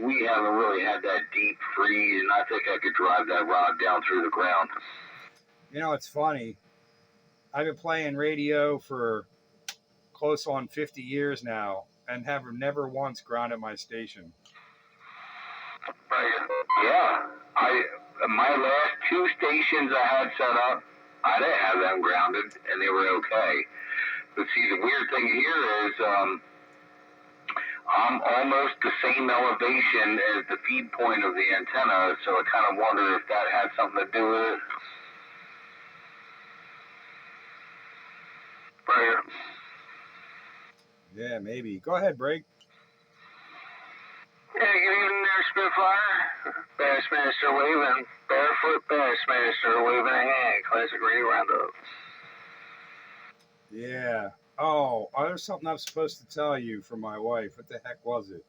we haven't really had that deep freeze, and I think I could drive that rod down through the ground. You know, it's funny. I've been playing radio for close on 50 years now and have never once grounded my station. Yeah, my last 2 stations I had set up, I didn't have them grounded, and they were okay. But see, the weird thing here is I'm almost the same elevation as the feed point of the antenna, so I kind of wonder if that had something to do with it. Right. Yeah, maybe. Go ahead, Break. Yeah, good evening there, Spitfire. Bassmaster waving. Barefoot Bassmaster waving a hand. Classic radio roundup. Yeah. Oh, there's something I'm supposed to tell you from my wife. What the heck was it?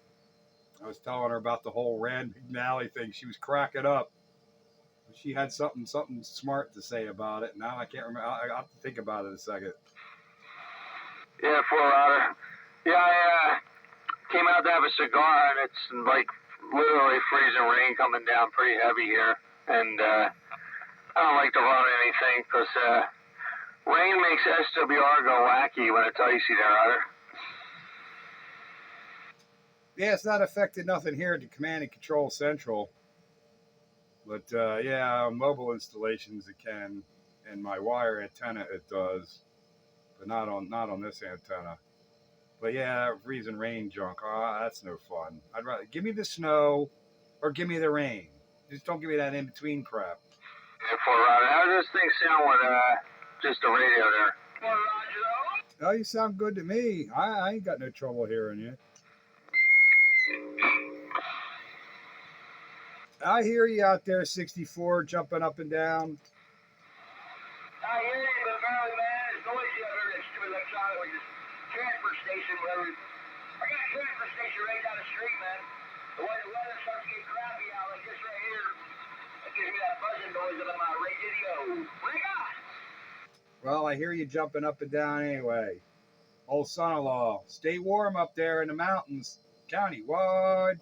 I was telling her about the whole Rand McNally thing. She was cracking up. She had something smart to say about it. Now I can't remember. I'll have to think about it a second. Yeah, Fort Router. Yeah, I came out to have a cigar, and it's like literally freezing rain coming down pretty heavy here. And I don't like to run anything because rain makes SWR go wacky when it's icy there, Router. Yeah, it's not affected nothing here at the Command and Control Central. But yeah, mobile installations it can, and my wire antenna it does, but not on this antenna. But yeah, freezing rain junk. That's no fun. I'd rather give me the snow or give me the rain. Just don't give me that in between crap. Yeah, Fort Router. How does this thing sound with just the radio there? Oh, you sound good to me. I ain't got no trouble hearing you. I hear you out there, 64, jumping up and down. I hear you, but apparently, man, it's noisy out here, that stupid electronic, like this transfer station, whatever. I got a transfer station right down the street, man. The way the weather starts to get crappy out like this right here, it gives me that buzzing noise up in my radio. What I got? Well, I hear you jumping up and down anyway. Old son-in-law, stay warm up there in the mountains, countywide.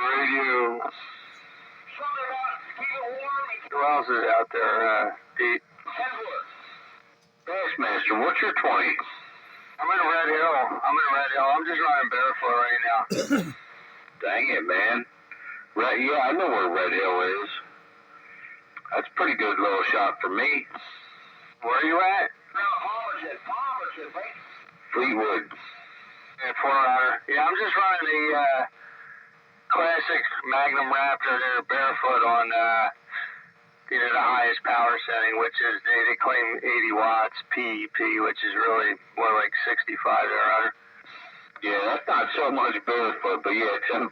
Radio. Something about keep it warm and Who else is out there, Pete? Bassmaster, what's your 20? I'm in Red Hill. I'm just running barefoot right now. Dang it, man. Yeah, I know where Red Hill is. That's a pretty good little shot for me. Where are you at? Palmerton, right? Fleetwood. Yeah, Fort Router. Yeah, I'm just running the classic Magnum Raptor there barefoot on the highest power setting, which is, they claim 80 watts PEP, which is really more like 65 there. Yeah, that's not so much barefoot, but yeah, 10-4.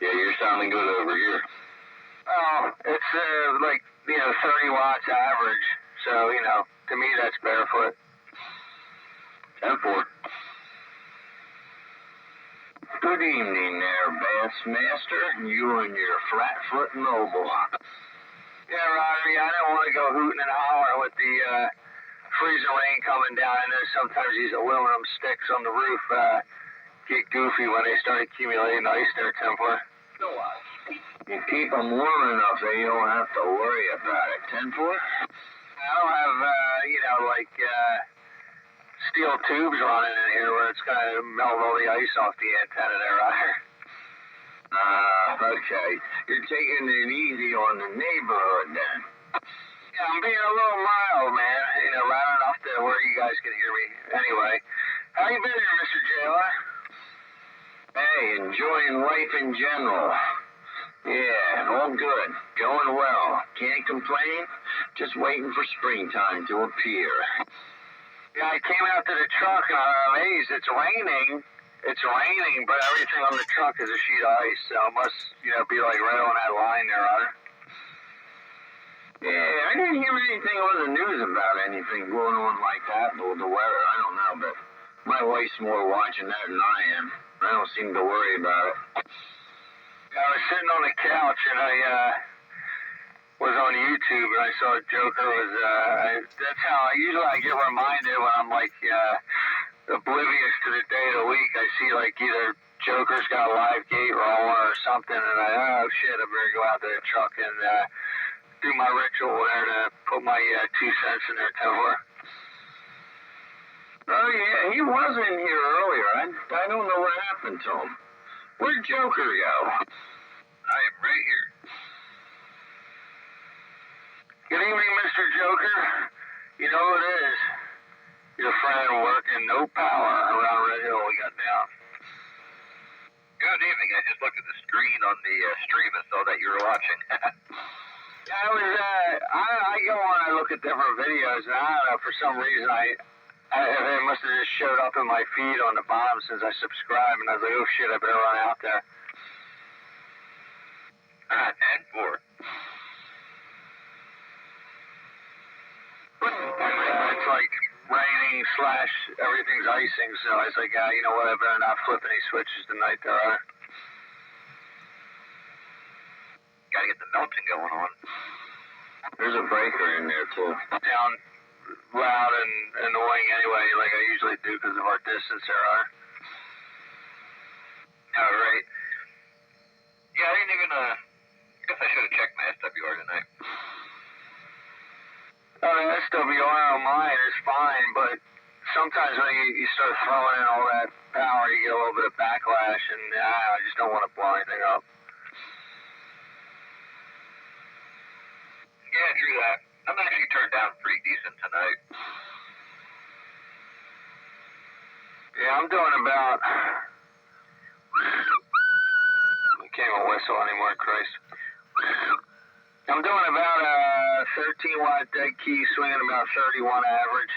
Yeah, you're sounding good over here. Oh, it's like, 30 watts average. So, to me that's barefoot. 10-4. Good evening there, Bassmaster. You and your flat-foot noble. Yeah, Rodney, I don't want to go hooting and hollering with the freezing rain coming down. I know sometimes these aluminum sticks on the roof get goofy when they start accumulating ice there, Templar. You keep them warm enough so you don't have to worry about it. 10-4? I don't have, steel tubes running in here where it's going to melt all the ice off the antenna there, Roger. Okay. You're taking it easy on the neighborhood then. Yeah, I'm being a little mild, man. Loud enough to where you guys can hear me. Anyway, how you been here, Mr. JR? Hey, enjoying life in general. Yeah, all good. Going well. Can't complain. Just waiting for springtime to appear. Yeah, I came out to the truck and I'm amazed. It's raining. It's raining, but everything on the truck is a sheet of ice, so it must, be like right on that line there, Roger. Yeah, I didn't hear anything on the news about anything going on like that with the weather. I don't know, but my wife's more watching that than I am. I don't seem to worry about it. I was sitting on the couch and I was on YouTube and I saw Joker was, that's how I get reminded when I'm like oblivious to the day of the week. I see like either Joker's got a live gate rolling or something and oh shit, I better go out to the truck and do my ritual there to put my 2 cents in there, Templar. Oh yeah, he was in here earlier. I don't know what happened to him. Where'd Joker go? I am right here. Good evening, Mr. Joker. You know who it is. Your friend working no power around Red Hill we got down. Good evening. I just looked at the screen on the stream and saw that you were watching. Yeah, I go on and I look at different videos, and I don't know, for some reason, it must have just showed up in my feed on the bottom since I subscribed, and I was like, oh shit, I better run out there. 10-4. It's like raining / everything's icing, so I was like, you know what, I better not flip any switches tonight there. Gotta get the melting going on. There's a breaker in there too. Down loud and annoying anyway, like I usually do because of our distance there. All right. Yeah, I didn't even, I guess I should have checked my SWR tonight. SWR on mine is fine, but sometimes when you start throwing in all that power, you get a little bit of backlash, and I just don't want to blow anything up. Yeah, true that. I'm actually turned down pretty decent tonight. Yeah, I'm doing about... I can't even whistle anymore, Christ. I'm doing about a 13 watt dead key, swinging about 31 average.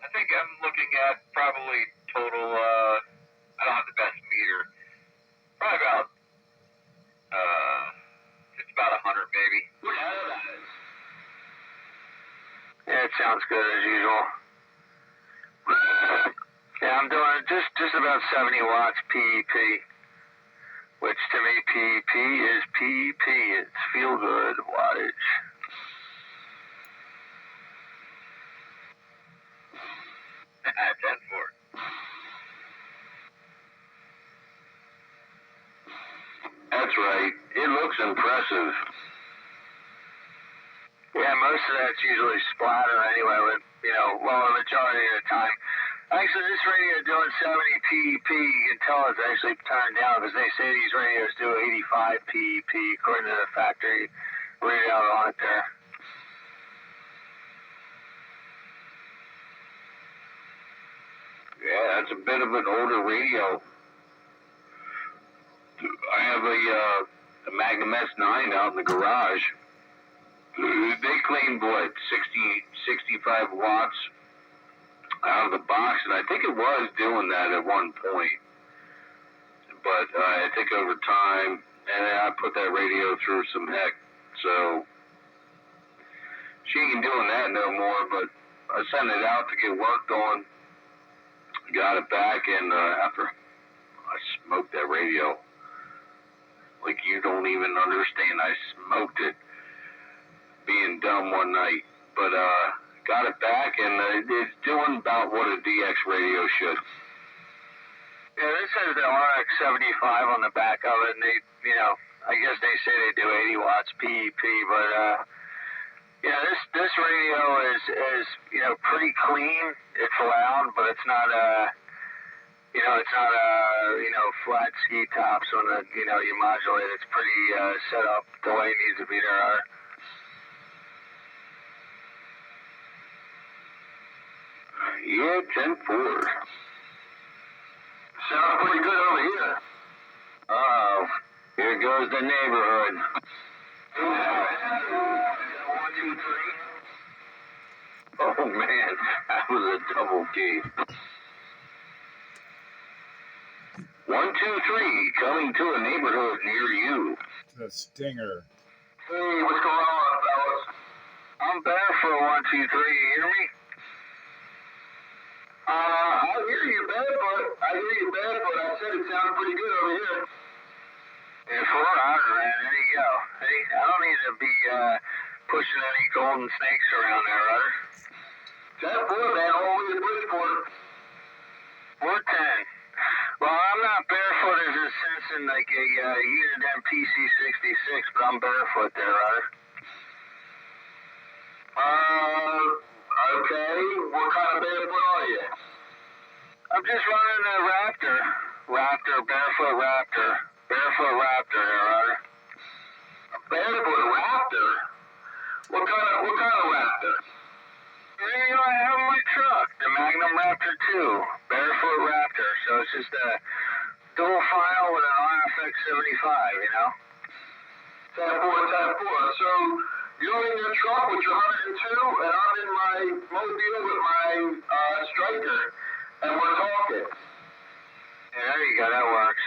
I think I'm looking at probably total, I don't have the best meter. Probably about, just about 100 maybe. Yeah, it sounds good as usual. Yeah, I'm doing just about 70 watts PEP, which to me PEP is PEP. It's feel good wattage. That's right. It looks impressive. Yeah, most of that's usually splatter anyway, with, the majority of the time. Actually, this radio doing 70 PEP, you can tell it's actually turned down because they say these radios do 85 PEP according to the factory readout on it there. Yeah, that's a bit of an older radio. have a Magnum S9 out in the garage. They claimed, what, 65 watts out of the box, and I think it was doing that at one point. But I think over time, and I put that radio through some heck, so she ain't doing that no more, but I sent it out to get worked on, got it back, and after I smoked that radio, like you don't even understand, I smoked it, being dumb one night, but got it back, and it's doing about what a DX radio should. Yeah, this has the RX-75 on the back of it, and they, you know, I guess they say they do 80 watts PEP, but you know, this radio is you know, pretty clean. It's loud, but it's not you know, it's not you know, flat ski tops when you know, you modulate. It's pretty set up the way it needs to be there. Yeah, 10-4. Sounds pretty good over here. Uh-oh, here goes the neighborhood. 1, 2, 3. Oh man, that was a double key. 1, 2, 3, coming to a neighborhood near you. The Stinger. Hey, what's going on, fellas? I'm barefoot, 1, 2, 3. You hear me? I hear you, barefoot. I said it sounded pretty good over here. Yeah, 400, man. There you go. Hey, I don't need to be pushing any golden snakes around there, Rudder. 10-4, man. All the way to Bridgeport. 410. Well, I'm not barefoot as a sense in like a unit MPC-66, but I'm barefoot there, Rudder. Okay. What kind of barefoot are you? I'm just running a Raptor. Barefoot Raptor there, Rudder. A barefoot Raptor? What kind of Raptor? You know, I have my truck, the Magnum Raptor 2, Barefoot Raptor. So it's just a dual file with an RFX 75, you know? 10-4. So you're in your truck with your 102, and I'm in my mobile with my Striker, and we're talking. Yeah, there you go, that works.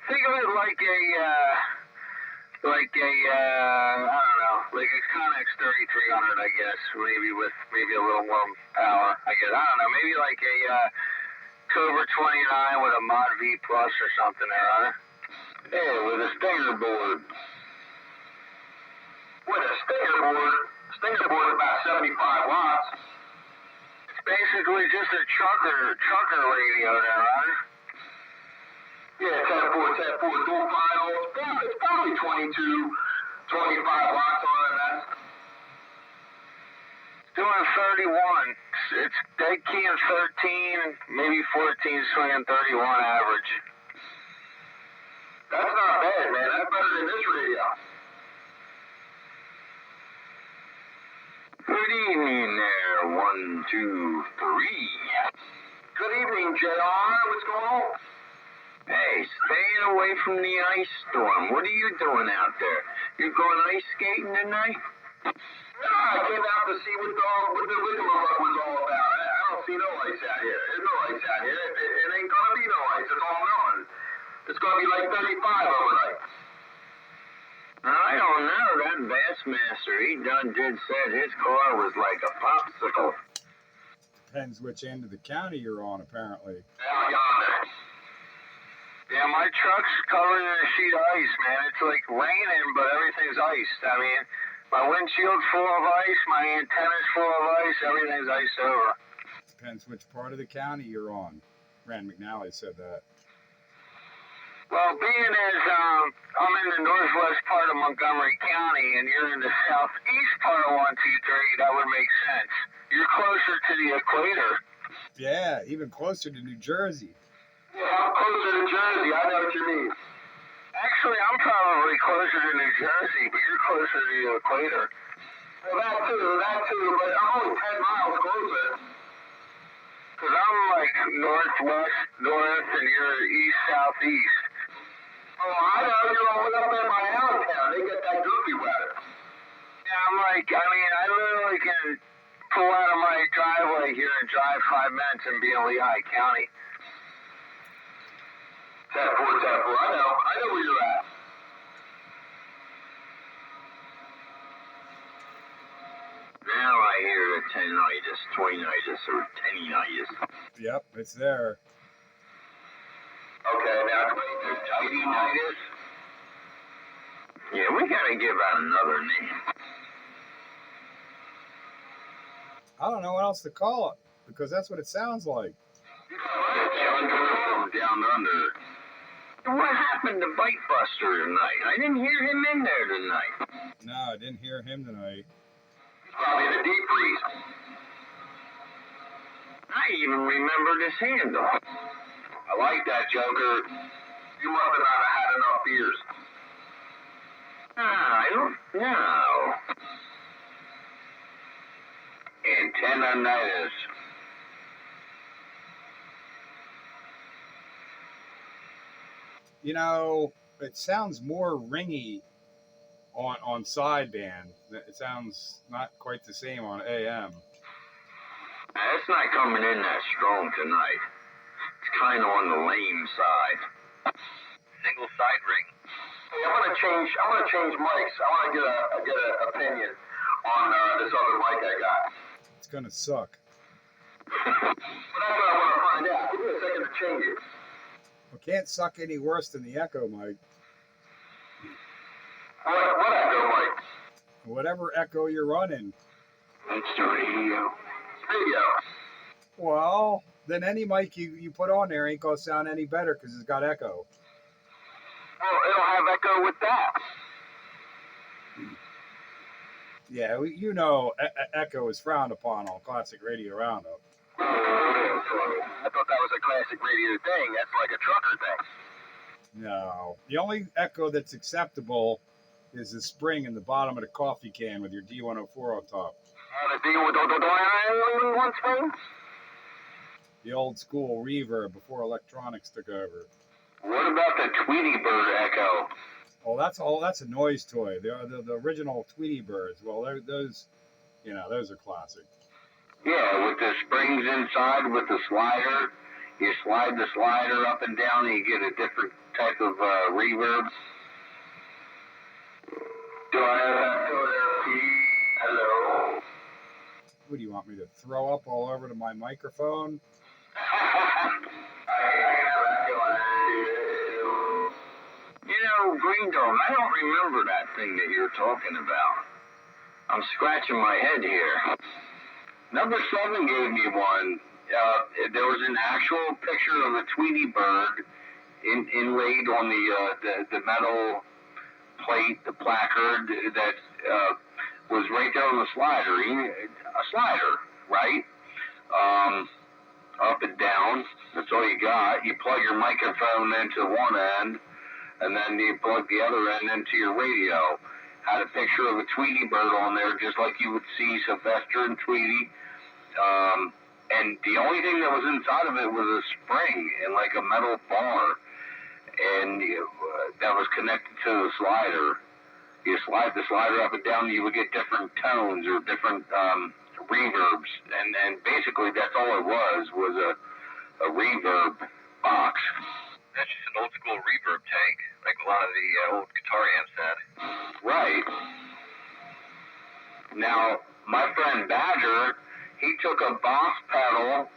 Think of it like a I don't know, like a Connex 3300, I guess, maybe with maybe a little more power, I guess. I don't know, maybe like a Cobra 29 with a Mod V Plus or something there, huh? Yeah, with a Stinger board. With a Stinger board? Stinger board is about 75 watts. It's basically just a trucker radio there, huh? Yeah, 10-4, dual file. It's probably 22, 25 watts on it, man. Doing 31. It's dead key in 13, maybe 14, swinging 31 average. That's not bad, man. That's better than this radio. Good evening there, 1, 2, 3. Good evening, JR. What's going on? Hey, staying away from the ice storm. What are you doing out there? You going ice skating tonight? I came out to see what the rigmarole was all about. I don't see no ice out here. There's no ice out here. It ain't gonna be no ice. It's all known. It's gonna be like 35 overnight. I don't know. That Bassmaster, he done did said his car was like a popsicle. Depends which end of the county you're on, apparently. Out yonder. Yeah, my truck's covered in a sheet of ice, man. It's like raining, but everything's iced. I mean, my windshield's full of ice, my antenna's full of ice, everything's iced over. Depends which part of the county you're on. Rand McNally said that. Well, being as I'm in the northwest part of Montgomery County and you're in the southeast part of 123, that would make sense. You're closer to the equator. Yeah, even closer to New Jersey. Yeah, I'm closer to Jersey. I know what you mean. Actually, I'm probably closer to New Jersey, but you're closer to the equator. Well, that too, but I'm only 10 miles closer. Because I'm like northwest, north, and you're east, southeast. Oh, I know. You're I literally can pull out of my driveway here and drive 5 minutes and be in Lehigh County. 10-4, 10-4. I know where you're at. Now I hear the tinnitus, twinitis, or tinnitus. Yep, it's there. Okay, now tinnitus. Yeah, we gotta give out another name. I don't know what else to call it because that's what it sounds like. Down under. What happened to Bite Buster tonight? I didn't hear him in there tonight. No, I didn't hear him tonight. Probably the deep freeze. I even remembered his handle. I like that, Joker. You must have not had enough beers. I don't know. Antenninitis. You know, it sounds more ringy on sideband. It sounds not quite the same on AM. It's not coming in that strong tonight. It's kind of on the lame side. Single side ring. Hey, I'm gonna change mics. I want to get an opinion on this other mic I got. It's gonna suck. But that's what I want to find out. Give me a second to change it. It can't suck any worse than the Echo mic. What echo mic? Whatever Echo you're running. It's the radio. Radio. Well, then any mic you put on there ain't gonna sound any better because it's got Echo. Well, it'll have echo with that. Yeah, you know, Echo is frowned upon on classic radio roundup. I thought that was a classic radio thing. That's like a trucker thing. No, the only Echo that's acceptable is the spring in the bottom of the coffee can with your D104 on top. The deal with the one thing? The old school reverb before electronics took over. What about the Tweety Bird echo? Oh, that's a noise toy. The original Tweety Birds. Well, those are classic. Yeah, with the springs inside with the slider. You slide the slider up and down and you get a different type of reverb. Do I have echo there, Pete? Hello? What do you want me to throw up all over to my microphone? You know, Green Dog, I don't remember that thing that you're talking about. I'm scratching my head here. Number 7 gave me one. There was an actual picture of a Tweety Bird inlaid on the metal plate, the placard that was right there on the slider. A slider, right? Up and down. That's all you got. You plug your microphone into one end, and then you plug the other end into your radio. Had a picture of a Tweety Bird on there, just like you would see Sylvester and Tweety. And the only thing that was inside of it was a spring and like a metal bar, and that was connected to the slider. You slide the slider up and down, you would get different tones or different reverbs, and basically that's all it was a reverb box. That's just an old school reverb tank, like a lot of the old guitar amps had. Right. Now, my friend Badger, he took a Boss pedal.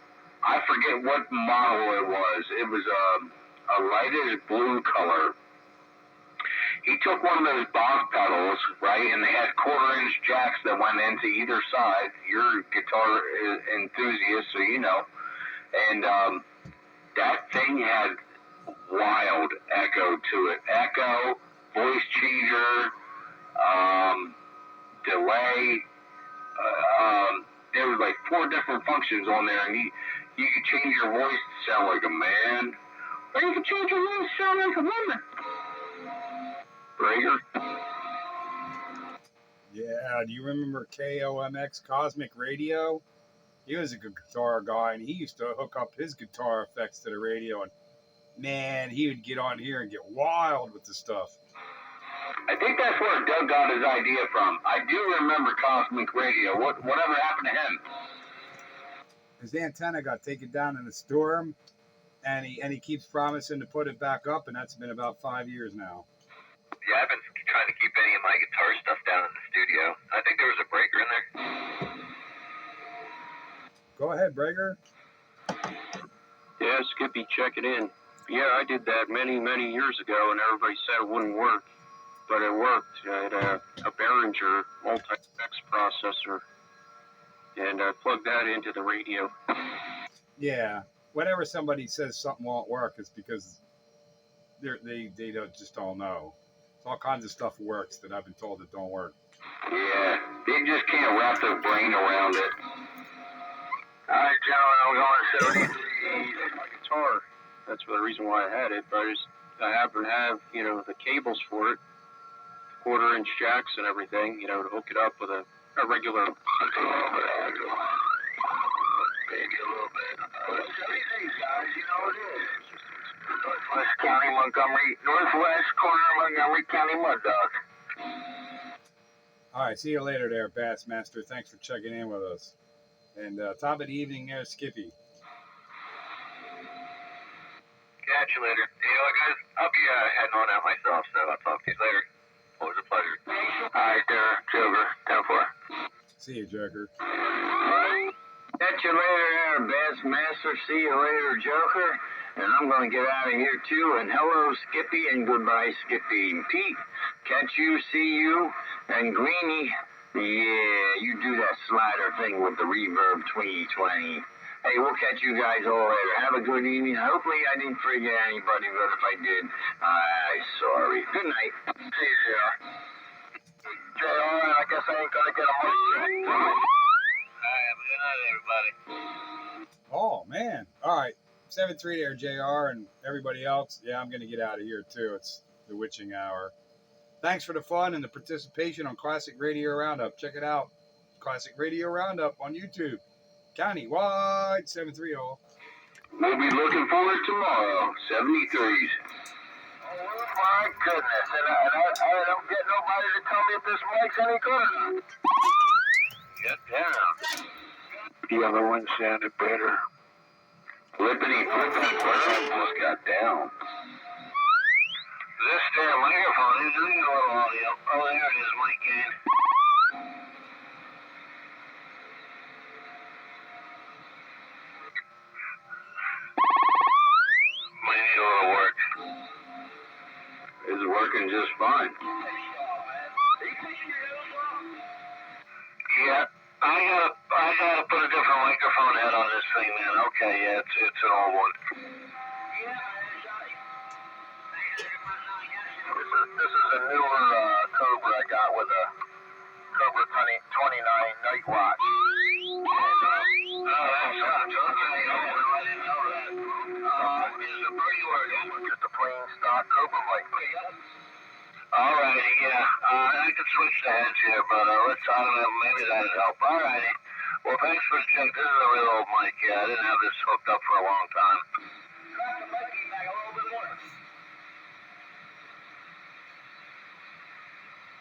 I forget what model it was. It was a lightish blue color. He took one of those Boss pedals, right, and they had 1/4-inch jacks that went into either side. You're a guitar enthusiast, so you know. And that thing had wild echo to it. Echo, voice changer, delay. There was like 4 different functions on there, and you could change your voice to sound like a man, or you could change your voice to sound like a woman. Rager? Yeah, do you remember KOMX Cosmic Radio? He was a good guitar guy, and he used to hook up his guitar effects to the radio, and man, he would get on here and get wild with the stuff. I think that's where Doug got his idea from. I do remember Cosmic Radio. Whatever happened to him? His antenna got taken down in a storm, and he keeps promising to put it back up, and that's been about 5 years now. Yeah, I've been trying to keep any of my guitar stuff down in the studio. I think there was a breaker in there. Go ahead, Breaker. Yeah, Skippy, check it in. Yeah, I did that many, many years ago, and everybody said it wouldn't work. But it worked. I had a Behringer multi-X processor, and I plugged that into the radio. Yeah. Whenever somebody says something won't work, it's because they just don't know. It's all kinds of stuff works that I've been told that don't work. Yeah, they just can't wrap their brain around it. All right, gentlemen, I'm going 73. My guitar. That's the reason why I had it. But I happen to have, the cables for it, 1/4-inch jacks and everything, to hook it up with a regular. Maybe a little bit. It's everything, guys. You know it is. Northwest County, Northwest corner of Montgomery County, Mud Dog. All right, see you later there, Bassmaster. Thanks for checking in with us. And top of the evening there, Skippy. Catch you later. You know what, guys? I'll be heading on out myself, so I'll talk to you later. Always a pleasure. All right, Joker. 10-4. See you, Joker. Catch you later there, Bassmaster. See you later, Joker. And I'm going to get out of here, too. And hello, Skippy, and goodbye, Skippy. Pete, catch you, see you. And Greenie, yeah, you do that slider thing with the reverb 2020. Hey, we'll catch you guys all later. Have a good evening. Hopefully I didn't forget anybody, but if I did, I'm sorry. Good night. See you, JR. JR, I guess I ain't going to get a mic. All right, have a good night, everybody. Oh, man. All right. 7-3 there, JR, and everybody else. Yeah, I'm going to get out of here, too. It's the witching hour. Thanks for the fun and the participation on Classic Radio Roundup. Check it out. Classic Radio Roundup on YouTube. Countywide 7-3 all. We'll be looking forward tomorrow. 73s. Oh, my goodness. And I don't get nobody to tell me if this mic's any good. Get down. The other one sounded better. Flippity, just got down. This damn microphone is doing a little audio. Oh, there it is, mic gain. Might need a little work. It's working just fine. Yeah, I gotta put a different microphone head on this thing, man. Okay, yeah, it's an old one. This is a newer Cobra I got with a Cobra 29 night watch. Oh, that's not okay. I didn't know that. Is a birdie word? Just a plain stock Cobra mic. Alrighty, yeah. I could switch the heads here, but I don't know, maybe that'd help. Alrighty. Well, thanks for the check. This is a real old mic. Yeah, I didn't have this hooked up for a long time.